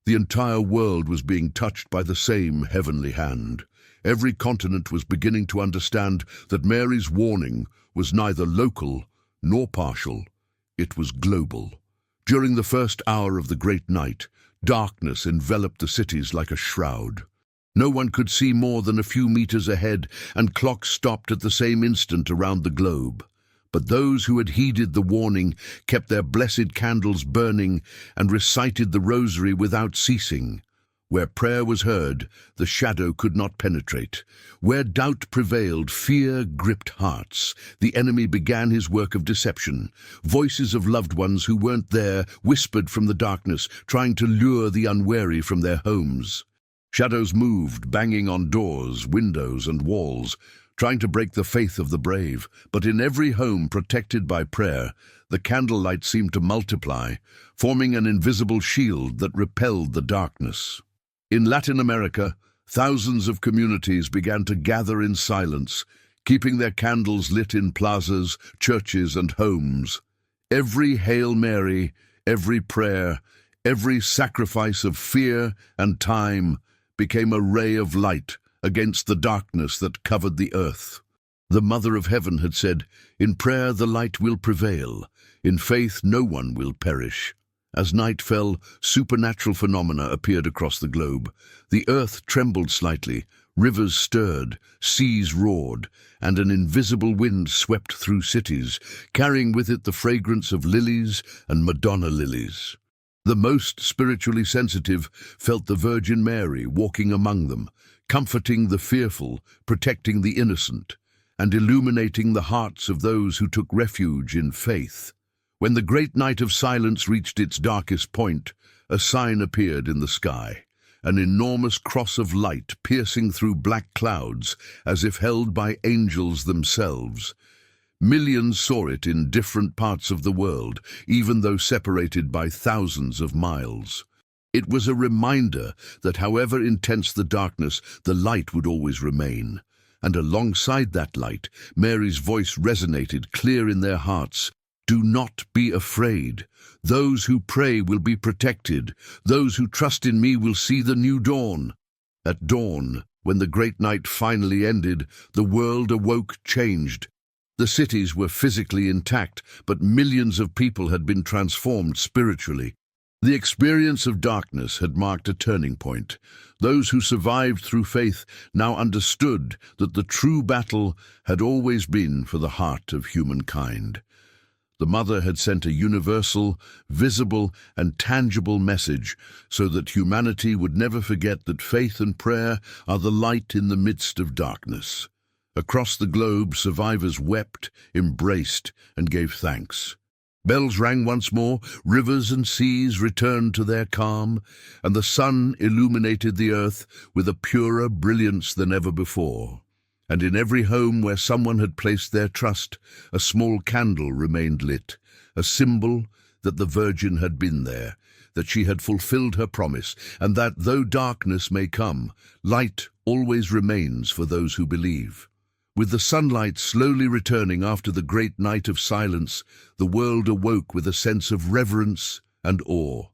The entire world was being touched by the same heavenly hand. Every continent was beginning to understand that Mary's warning was neither local nor partial. It was global. During the first hour of the great night, darkness enveloped the cities like a shroud. No one could see more than a few meters ahead, and clocks stopped at the same instant around the globe. But those who had heeded the warning kept their blessed candles burning and recited the rosary without ceasing. Where prayer was heard, the shadow could not penetrate. Where doubt prevailed, fear gripped hearts. The enemy began his work of deception. Voices of loved ones who weren't there whispered from the darkness, trying to lure the unwary from their homes. Shadows moved, banging on doors, windows, and walls, trying to break the faith of the brave. But in every home protected by prayer, the candlelight seemed to multiply, forming an invisible shield that repelled the darkness. In Latin America, thousands of communities began to gather in silence, keeping their candles lit in plazas, churches, and homes. Every Hail Mary, every prayer, every sacrifice of fear and time became a ray of light against the darkness that covered the earth. The Mother of Heaven had said, "In prayer the light will prevail. In faith no one will perish." As night fell, supernatural phenomena appeared across the globe. The earth trembled slightly, rivers stirred, seas roared, and an invisible wind swept through cities, carrying with it the fragrance of lilies and Madonna lilies. The most spiritually sensitive felt the Virgin Mary walking among them, comforting the fearful, protecting the innocent, and illuminating the hearts of those who took refuge in faith. When the great night of silence reached its darkest point, a sign appeared in the sky, an enormous cross of light piercing through black clouds as if held by angels themselves. Millions saw it in different parts of the world, even though separated by thousands of miles. It was a reminder that however intense the darkness, the light would always remain. And alongside that light, Mary's voice resonated clear in their hearts. Do not be afraid. Those who pray will be protected. Those who trust in me will see the new dawn. At dawn, when the great night finally ended, the world awoke changed. The cities were physically intact, but millions of people had been transformed spiritually. The experience of darkness had marked a turning point. Those who survived through faith now understood that the true battle had always been for the heart of humankind. The Mother had sent a universal, visible, and tangible message so that humanity would never forget that faith and prayer are the light in the midst of darkness. Across the globe, survivors wept, embraced, and gave thanks. Bells rang once more, rivers and seas returned to their calm, and the sun illuminated the earth with a purer brilliance than ever before. And in every home where someone had placed their trust, a small candle remained lit, a symbol that the Virgin had been there, that she had fulfilled her promise, and that, though darkness may come, light always remains for those who believe. With the sunlight slowly returning after the great night of silence, the world awoke with a sense of reverence and awe.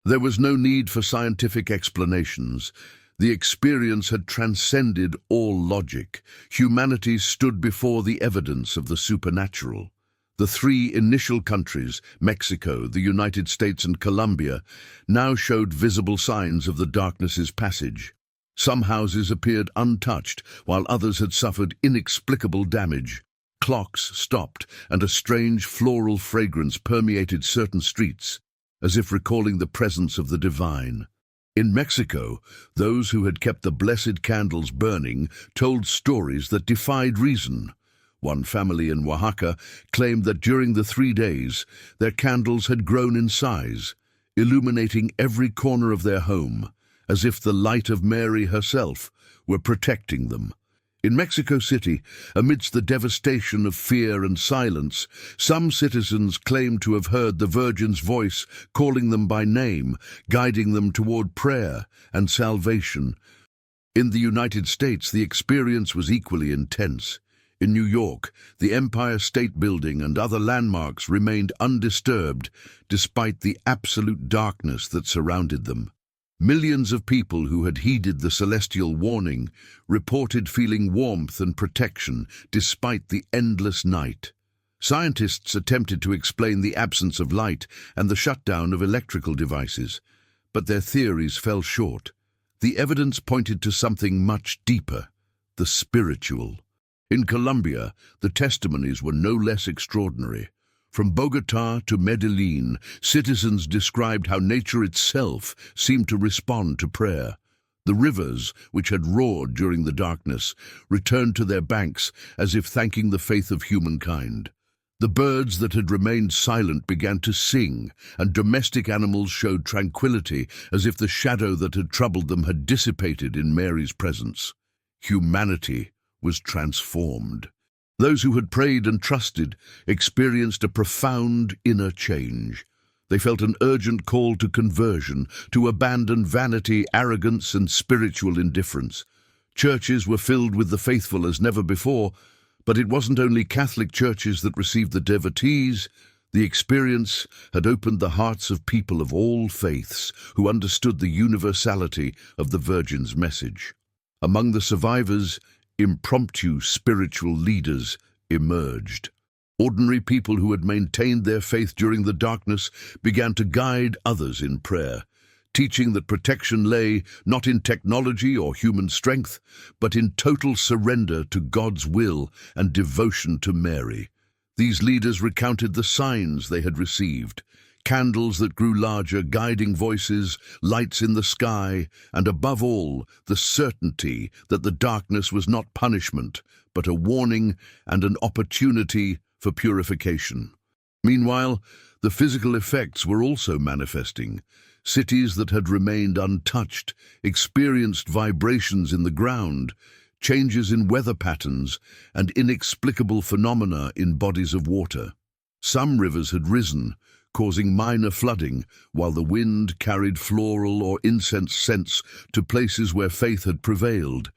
There was no need for scientific explanations. The experience had transcended all logic. Humanity stood before the evidence of the supernatural. The three initial countries, Mexico, the United States, and Colombia, now showed visible signs of the darkness's passage. Some houses appeared untouched, while others had suffered inexplicable damage. Clocks stopped, and a strange floral fragrance permeated certain streets, as if recalling the presence of the divine. In Mexico, those who had kept the blessed candles burning told stories that defied reason. One family in Oaxaca claimed that during the 3 days, their candles had grown in size, illuminating every corner of their home, as if the light of Mary herself were protecting them. In Mexico City, amidst the devastation of fear and silence, some citizens claimed to have heard the Virgin's voice calling them by name, guiding them toward prayer and salvation. In the United States, the experience was equally intense. In New York, the Empire State Building and other landmarks remained undisturbed despite the absolute darkness that surrounded them. Millions of people who had heeded the celestial warning reported feeling warmth and protection despite the endless night. Scientists attempted to explain the absence of light and the shutdown of electrical devices, but their theories fell short. The evidence pointed to something much deeper, the spiritual. In Colombia, the testimonies were no less extraordinary. From Bogotá to Medellín, citizens described how nature itself seemed to respond to prayer. The rivers, which had roared during the darkness, returned to their banks as if thanking the faith of humankind. The birds that had remained silent began to sing, and domestic animals showed tranquility as if the shadow that had troubled them had dissipated in Mary's presence. Humanity was transformed. Those who had prayed and trusted experienced a profound inner change. They felt an urgent call to conversion, to abandon vanity, arrogance, and spiritual indifference. Churches were filled with the faithful as never before, but it wasn't only Catholic churches that received the devotees. The experience had opened the hearts of people of all faiths who understood the universality of the Virgin's message. Among the survivors, impromptu spiritual leaders emerged. Ordinary people who had maintained their faith during the darkness began to guide others in prayer, teaching that protection lay not in technology or human strength, but in total surrender to God's will and devotion to Mary. These leaders recounted the signs they had received, candles that grew larger, guiding voices, lights in the sky, and above all, the certainty that the darkness was not punishment, but a warning and an opportunity for purification. Meanwhile, the physical effects were also manifesting. Cities that had remained untouched experienced vibrations in the ground, changes in weather patterns, and inexplicable phenomena in bodies of water. Some rivers had risen, causing minor flooding, while the wind carried floral or incense scents to places where faith had prevailed.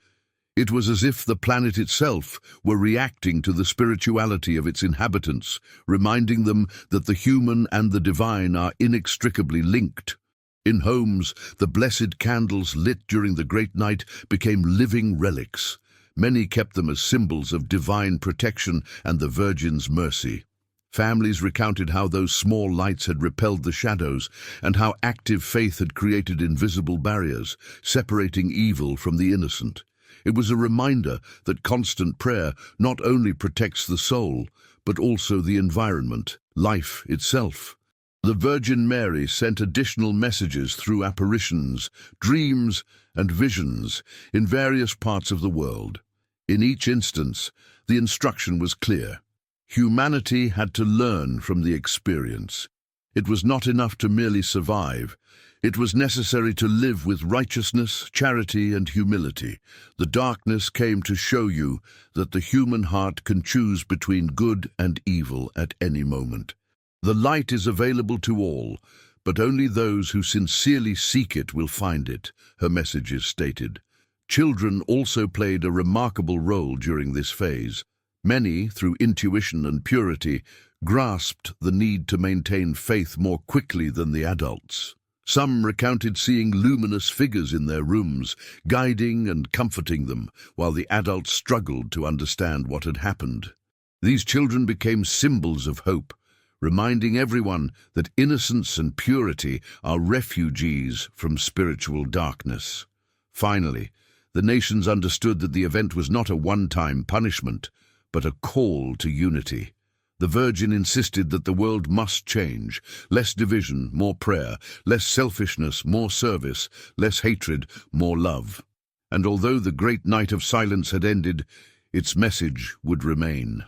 It was as if the planet itself were reacting to the spirituality of its inhabitants, reminding them that the human and the divine are inextricably linked. In homes, the blessed candles lit during the great night became living relics. Many kept them as symbols of divine protection and the Virgin's mercy. Families recounted how those small lights had repelled the shadows and how active faith had created invisible barriers, separating evil from the innocent. It was a reminder that constant prayer not only protects the soul, but also the environment, life itself. The Virgin Mary sent additional messages through apparitions, dreams, and visions in various parts of the world. In each instance, the instruction was clear. Humanity had to learn from the experience. It was not enough to merely survive. It was necessary to live with righteousness, charity, and humility. The darkness came to show you that the human heart can choose between good and evil at any moment. The light is available to all, but only those who sincerely seek it will find it, her messages stated. Children also played a remarkable role during this phase. Many, through intuition and purity, grasped the need to maintain faith more quickly than the adults. Some recounted seeing luminous figures in their rooms, guiding and comforting them, while the adults struggled to understand what had happened. These children became symbols of hope, reminding everyone that innocence and purity are refugees from spiritual darkness. Finally, the nations understood that the event was not a one-time punishment, but a call to unity. The Virgin insisted that the world must change. Less division, more prayer. Less selfishness, more service. Less hatred, more love. And although the great night of silence had ended, its message would remain.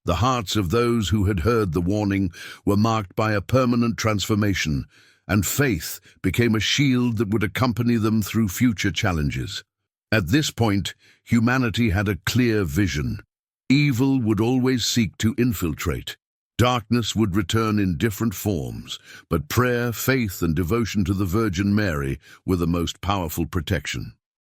The hearts of those who had heard the warning were marked by a permanent transformation, and faith became a shield that would accompany them through future challenges. At this point, humanity had a clear vision. Evil would always seek to infiltrate. Darkness would return in different forms, but prayer, faith, and devotion to the Virgin Mary were the most powerful protection.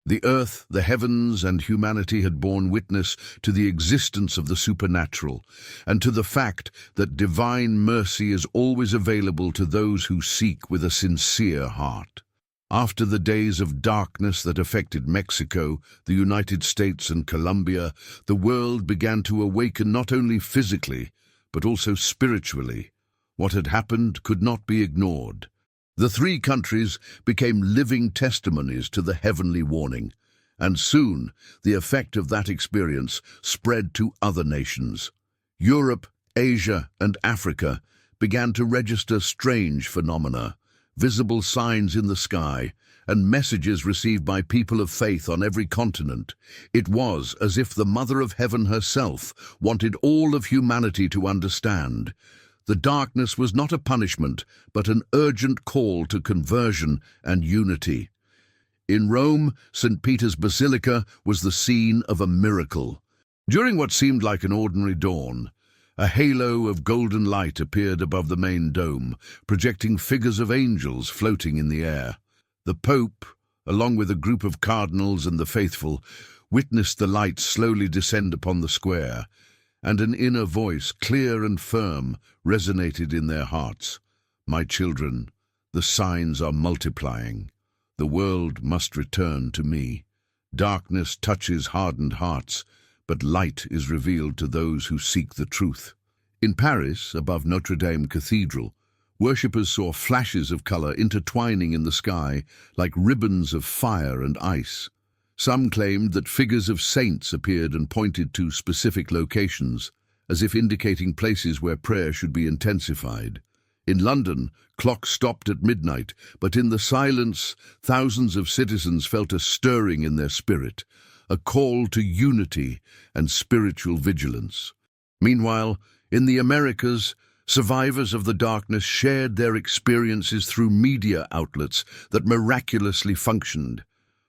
The earth, the heavens, and humanity had borne witness to the existence of the supernatural, and to the fact that divine mercy is always available to those who seek with a sincere heart. After the days of darkness that affected Mexico, the United States, and Colombia, the world began to awaken not only physically, but also spiritually. What had happened could not be ignored. The three countries became living testimonies to the heavenly warning, and soon the effect of that experience spread to other nations. Europe, Asia, and Africa began to register strange phenomena, visible signs in the sky, and messages received by people of faith on every continent. It was as if the Mother of Heaven herself wanted all of humanity to understand. The darkness was not a punishment, but an urgent call to conversion and unity. In Rome, St. Peter's Basilica was the scene of a miracle. During what seemed like an ordinary dawn, a halo of golden light appeared above the main dome, projecting figures of angels floating in the air. The Pope, along with a group of cardinals and the faithful, witnessed the light slowly descend upon the square, and an inner voice, clear and firm, resonated in their hearts. "My children, the signs are multiplying. The world must return to me. Darkness touches hardened hearts, but light is revealed to those who seek the truth." In Paris, above Notre Dame Cathedral, worshippers saw flashes of color intertwining in the sky like ribbons of fire and ice. Some claimed that figures of saints appeared and pointed to specific locations, as if indicating places where prayer should be intensified. In London, clocks stopped at midnight, but in the silence, thousands of citizens felt a stirring in their spirit, a call to unity and spiritual vigilance. Meanwhile, in the Americas, survivors of the darkness shared their experiences through media outlets that miraculously functioned.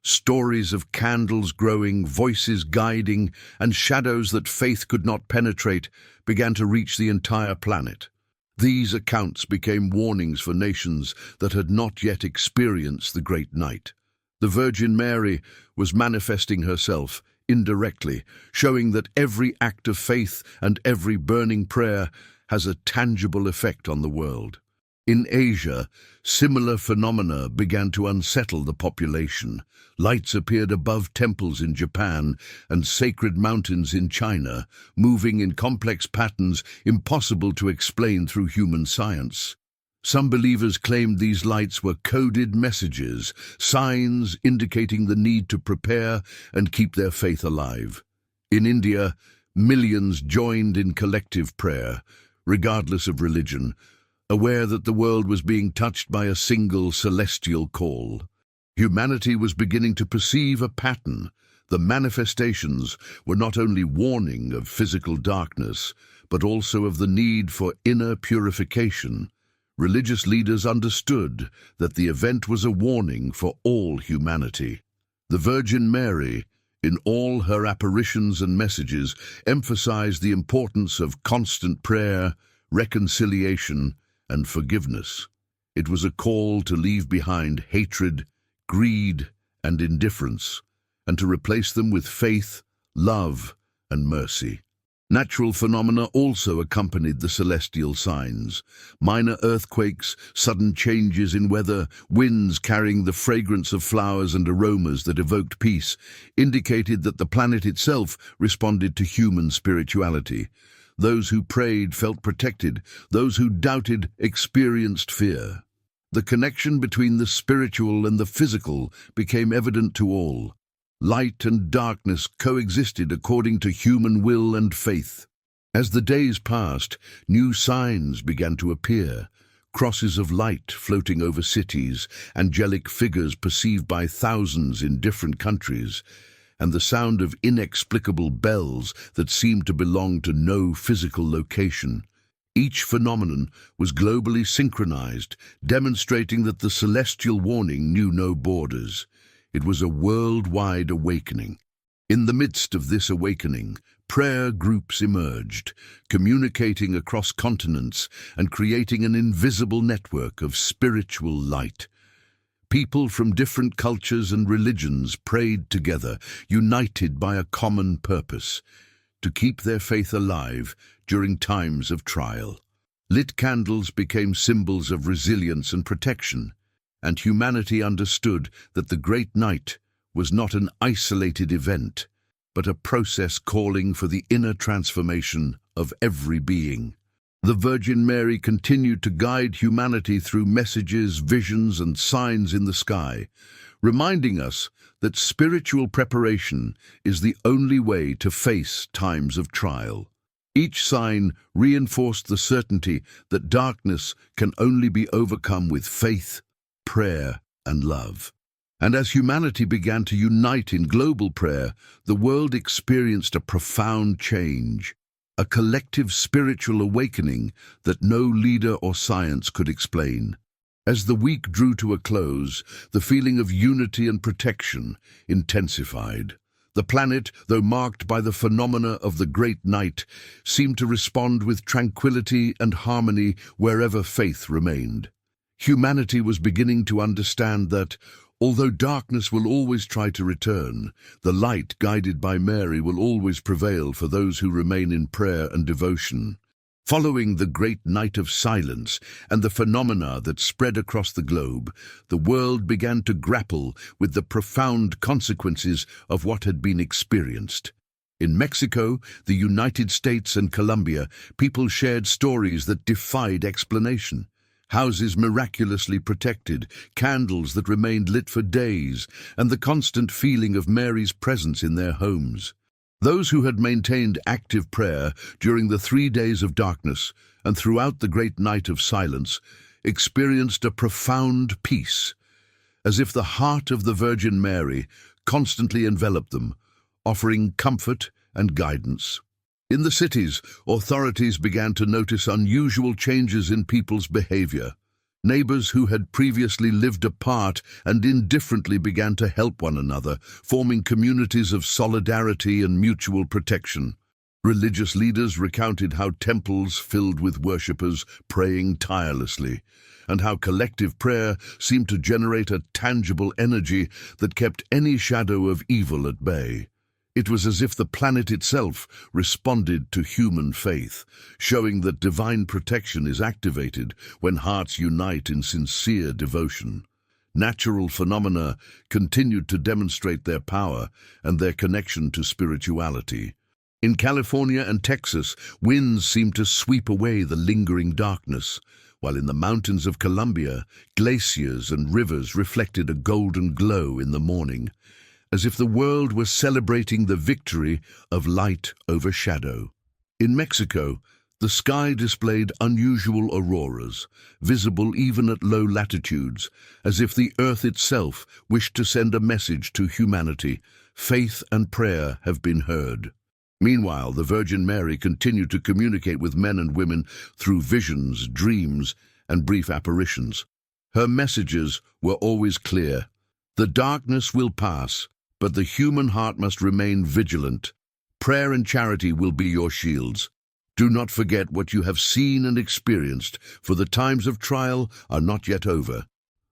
Stories of candles growing, voices guiding, and shadows that faith could not penetrate began to reach the entire planet. These accounts became warnings for nations that had not yet experienced the great night. The Virgin Mary was manifesting herself indirectly, showing that every act of faith and every burning prayer has a tangible effect on the world. In Asia, similar phenomena began to unsettle the population. Lights appeared above temples in Japan and sacred mountains in China, moving in complex patterns impossible to explain through human science. Some believers claimed these lights were coded messages, signs indicating the need to prepare and keep their faith alive. In India, millions joined in collective prayer, regardless of religion, aware that the world was being touched by a single celestial call. Humanity was beginning to perceive a pattern. The manifestations were not only warning of physical darkness, but also of the need for inner purification. Religious leaders understood that the event was a warning for all humanity. The Virgin Mary, in all her apparitions and messages, emphasized the importance of constant prayer, reconciliation, and forgiveness. It was a call to leave behind hatred, greed, and indifference, and to replace them with faith, love, and mercy. Natural phenomena also accompanied the celestial signs. Minor earthquakes, sudden changes in weather, winds carrying the fragrance of flowers and aromas that evoked peace, indicated that the planet itself responded to human spirituality. Those who prayed felt protected, those who doubted experienced fear. The connection between the spiritual and the physical became evident to all. Light and darkness coexisted according to human will and faith. As the days passed, new signs began to appear. Crosses of light floating over cities, angelic figures perceived by thousands in different countries, and the sound of inexplicable bells that seemed to belong to no physical location. Each phenomenon was globally synchronized, demonstrating that the celestial warning knew no borders. It was a worldwide awakening. In the midst of this awakening, prayer groups emerged, communicating across continents and creating an invisible network of spiritual light. People from different cultures and religions prayed together, united by a common purpose: to keep their faith alive during times of trial. Lit candles became symbols of resilience and protection, and humanity understood that the Great Night was not an isolated event, but a process calling for the inner transformation of every being. The Virgin Mary continued to guide humanity through messages, visions, and signs in the sky, reminding us that spiritual preparation is the only way to face times of trial. Each sign reinforced the certainty that darkness can only be overcome with faith, prayer, and love. And as humanity began to unite in global prayer, the world experienced a profound change, a collective spiritual awakening that no leader or science could explain. As the week drew to a close, the feeling of unity and protection intensified. The planet, though marked by the phenomena of the Great Night, seemed to respond with tranquility and harmony wherever faith remained. Humanity was beginning to understand that, although darkness will always try to return, the light guided by Mary will always prevail for those who remain in prayer and devotion. Following the Great Night of Silence and the phenomena that spread across the globe, the world began to grapple with the profound consequences of what had been experienced. In Mexico, the United States, and Colombia, people shared stories that defied explanation. Houses miraculously protected, candles that remained lit for days, and the constant feeling of Mary's presence in their homes. Those who had maintained active prayer during the 3 days of darkness and throughout the great night of silence, experienced a profound peace, as if the heart of the Virgin Mary constantly enveloped them, offering comfort and guidance. In the cities, authorities began to notice unusual changes in people's behavior. Neighbors who had previously lived apart and indifferently began to help one another, forming communities of solidarity and mutual protection. Religious leaders recounted how temples filled with worshippers praying tirelessly, and how collective prayer seemed to generate a tangible energy that kept any shadow of evil at bay. It was as if the planet itself responded to human faith, showing that divine protection is activated when hearts unite in sincere devotion. Natural phenomena continued to demonstrate their power and their connection to spirituality. In California and Texas, winds seemed to sweep away the lingering darkness, while in the mountains of Colombia, glaciers and rivers reflected a golden glow in the morning, as if the world was celebrating the victory of light over shadow. In Mexico, the sky displayed unusual auroras, visible even at low latitudes, as if the earth itself wished to send a message to humanity: faith and prayer have been heard. Meanwhile, the Virgin Mary continued to communicate with men and women through visions, dreams, and brief apparitions. Her messages were always clear. The darkness will pass, but the human heart must remain vigilant. Prayer and charity will be your shields. Do not forget what you have seen and experienced, for the times of trial are not yet over.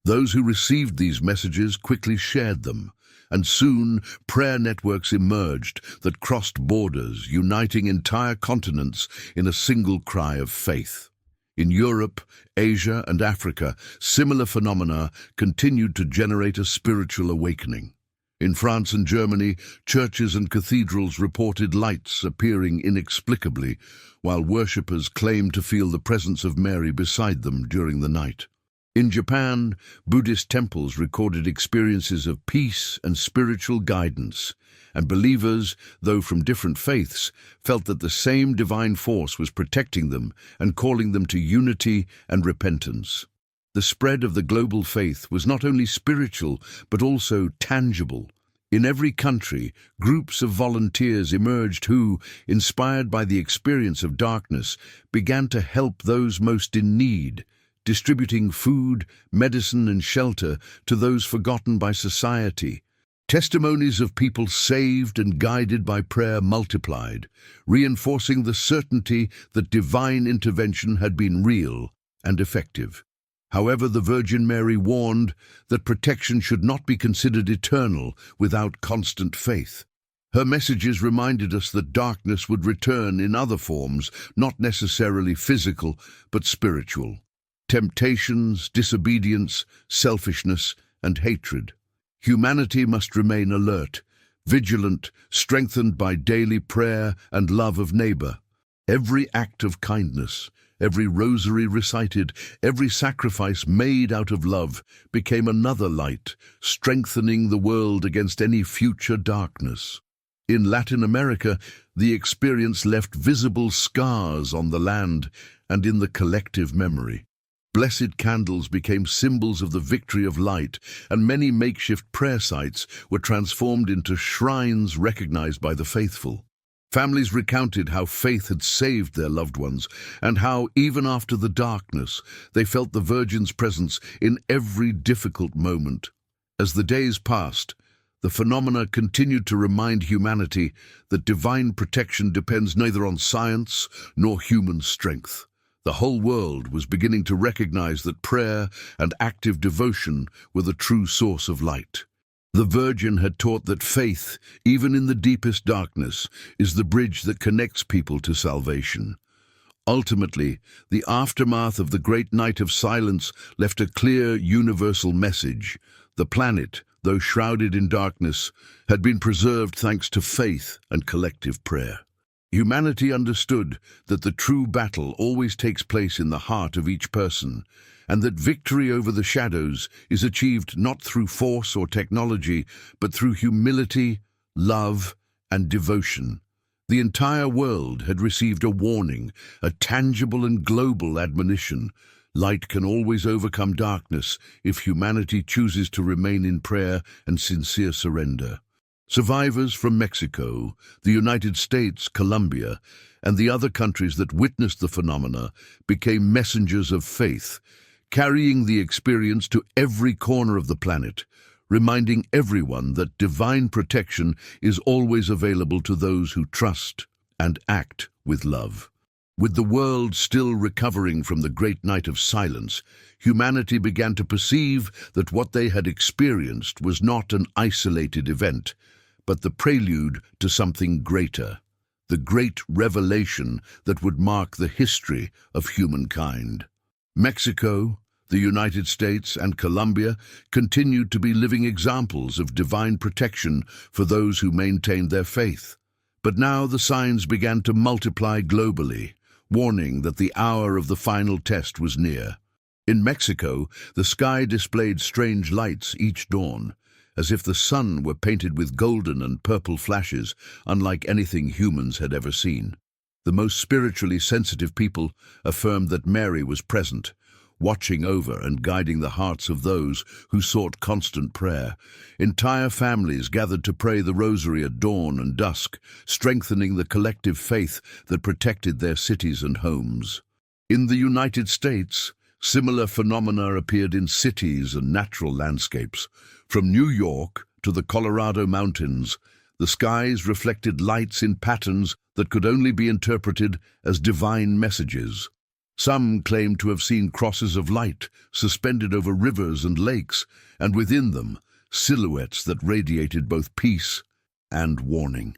Those who received these messages quickly shared them, and soon prayer networks emerged that crossed borders, uniting entire continents in a single cry of faith. In Europe, Asia, and Africa, similar phenomena continued to generate a spiritual awakening. In France and Germany, churches and cathedrals reported lights appearing inexplicably, while worshippers claimed to feel the presence of Mary beside them during the night. In Japan, Buddhist temples recorded experiences of peace and spiritual guidance, and believers, though from different faiths, felt that the same divine force was protecting them and calling them to unity and repentance. The spread of the global faith was not only spiritual, but also tangible. In every country, groups of volunteers emerged who, inspired by the experience of darkness, began to help those most in need, distributing food, medicine, and shelter to those forgotten by society. Testimonies of people saved and guided by prayer multiplied, reinforcing the certainty that divine intervention had been real and effective. However, the Virgin Mary warned that protection should not be considered eternal without constant faith. Her messages reminded us that darkness would return in other forms, not necessarily physical, but spiritual. Temptations, disobedience, selfishness, and hatred. Humanity must remain alert, vigilant, strengthened by daily prayer and love of neighbor. Every act of kindness, every rosary recited, every sacrifice made out of love became another light, strengthening the world against any future darkness. In Latin America, the experience left visible scars on the land and in the collective memory. Blessed candles became symbols of the victory of light, and many makeshift prayer sites were transformed into shrines recognized by the faithful. Families recounted how faith had saved their loved ones, and how, even after the darkness, they felt the Virgin's presence in every difficult moment. As the days passed, the phenomena continued to remind humanity that divine protection depends neither on science nor human strength. The whole world was beginning to recognize that prayer and active devotion were the true source of light. The Virgin had taught that faith, even in the deepest darkness, is the bridge that connects people to salvation. Ultimately, the aftermath of the great night of silence left a clear universal message. The planet, though shrouded in darkness, had been preserved thanks to faith and collective prayer. Humanity understood that the true battle always takes place in the heart of each person, and that victory over the shadows is achieved not through force or technology, but through humility, love, and devotion. The entire world had received a warning, a tangible and global admonition. Light can always overcome darkness if humanity chooses to remain in prayer and sincere surrender. Survivors from Mexico, the United States, Colombia, and the other countries that witnessed the phenomena became messengers of faith, carrying the experience to every corner of the planet, reminding everyone that divine protection is always available to those who trust and act with love. With the world still recovering from the great night of silence, humanity began to perceive that what they had experienced was not an isolated event, but the prelude to something greater, the great revelation that would mark the history of humankind. Mexico, the United States, and Colombia continued to be living examples of divine protection for those who maintained their faith. But now the signs began to multiply globally, warning that the hour of the final test was near. In Mexico, the sky displayed strange lights each dawn, as if the sun were painted with golden and purple flashes, unlike anything humans had ever seen. The most spiritually sensitive people affirmed that Mary was present, watching over and guiding the hearts of those who sought constant prayer. Entire families gathered to pray the rosary at dawn and dusk, strengthening the collective faith that protected their cities and homes. In the United States, similar phenomena appeared in cities and natural landscapes. From New York to the Colorado mountains, the skies reflected lights in patterns that could only be interpreted as divine messages. Some claimed to have seen crosses of light suspended over rivers and lakes, and within them, silhouettes that radiated both peace and warning.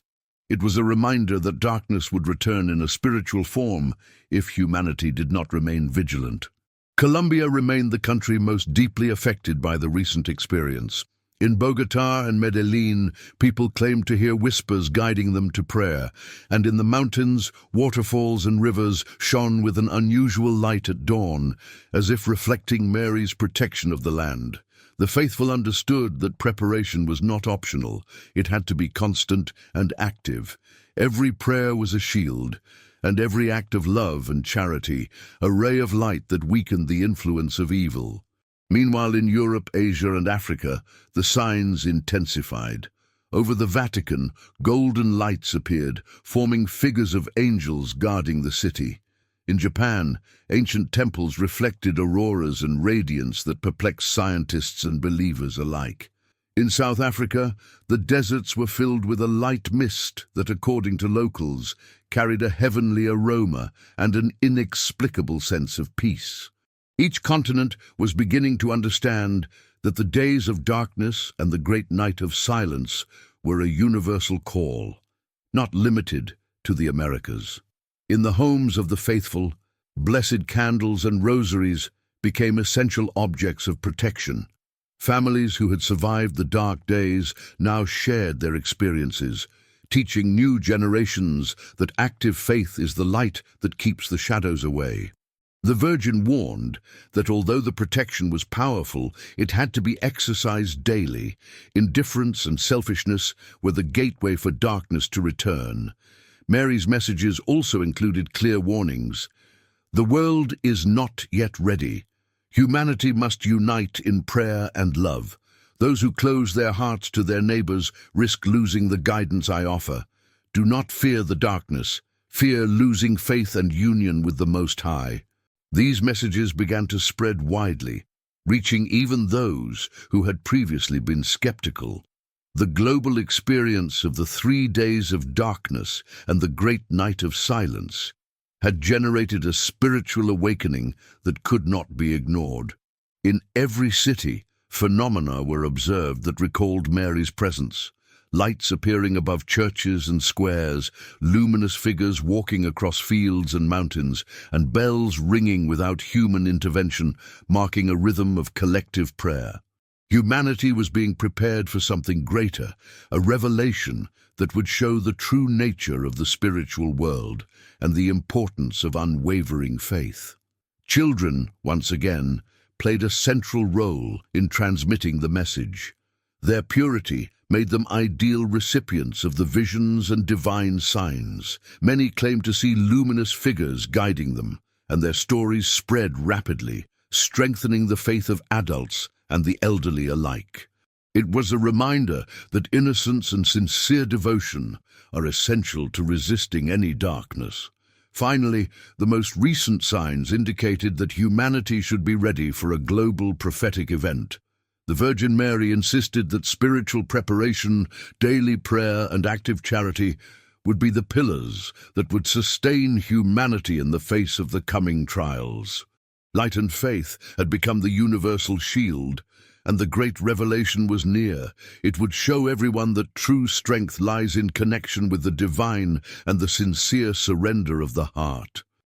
It was a reminder that darkness would return in a spiritual form if humanity did not remain vigilant. Colombia remained the country most deeply affected by the recent experience. In Bogotá and Medellín, people claimed to hear whispers guiding them to prayer, and in the mountains, waterfalls and rivers shone with an unusual light at dawn, as if reflecting Mary's protection of the land. The faithful understood that preparation was not optional. It had to be constant and active. Every prayer was a shield, and every act of love and charity a ray of light that weakened the influence of evil. Meanwhile, in Europe, Asia, and Africa, the signs intensified. Over the Vatican, golden lights appeared, forming figures of angels guarding the city. In Japan, ancient temples reflected auroras and radiance that perplexed scientists and believers alike. In South Africa, the deserts were filled with a light mist that, according to locals, carried a heavenly aroma and an inexplicable sense of peace. Each continent was beginning to understand that the days of darkness and the great night of silence were a universal call, not limited to the Americas. In the homes of the faithful, blessed candles and rosaries became essential objects of protection. Families who had survived the dark days now shared their experiences, teaching new generations that active faith is the light that keeps the shadows away. The Virgin warned that although the protection was powerful, it had to be exercised daily. Indifference and selfishness were the gateway for darkness to return. Mary's messages also included clear warnings. The world is not yet ready. Humanity must unite in prayer and love. Those who close their hearts to their neighbors risk losing the guidance I offer. Do not fear the darkness. Fear losing faith and union with the Most High. These messages began to spread widely, reaching even those who had previously been skeptical. The global experience of the 3 days of darkness and the great night of silence had generated a spiritual awakening that could not be ignored. In every city, phenomena were observed that recalled Mary's presence. Lights appearing above churches and squares, luminous figures walking across fields and mountains, and bells ringing without human intervention, marking a rhythm of collective prayer. Humanity was being prepared for something greater, a revelation that would show the true nature of the spiritual world and the importance of unwavering faith. Children, once again, played a central role in transmitting the message. Their purity, made them ideal recipients of the visions and divine signs. Many claimed to see luminous figures guiding them, and their stories spread rapidly, strengthening the faith of adults and the elderly alike. It was a reminder that innocence and sincere devotion are essential to resisting any darkness. Finally, the most recent signs indicated that humanity should be ready for a global prophetic event. The Virgin Mary insisted that spiritual preparation, daily prayer, and active charity would be the pillars that would sustain humanity in the face of the coming trials. Light and faith had become the universal shield, and the great revelation was near. It would show everyone that true strength lies in connection with the divine and the sincere surrender of the heart.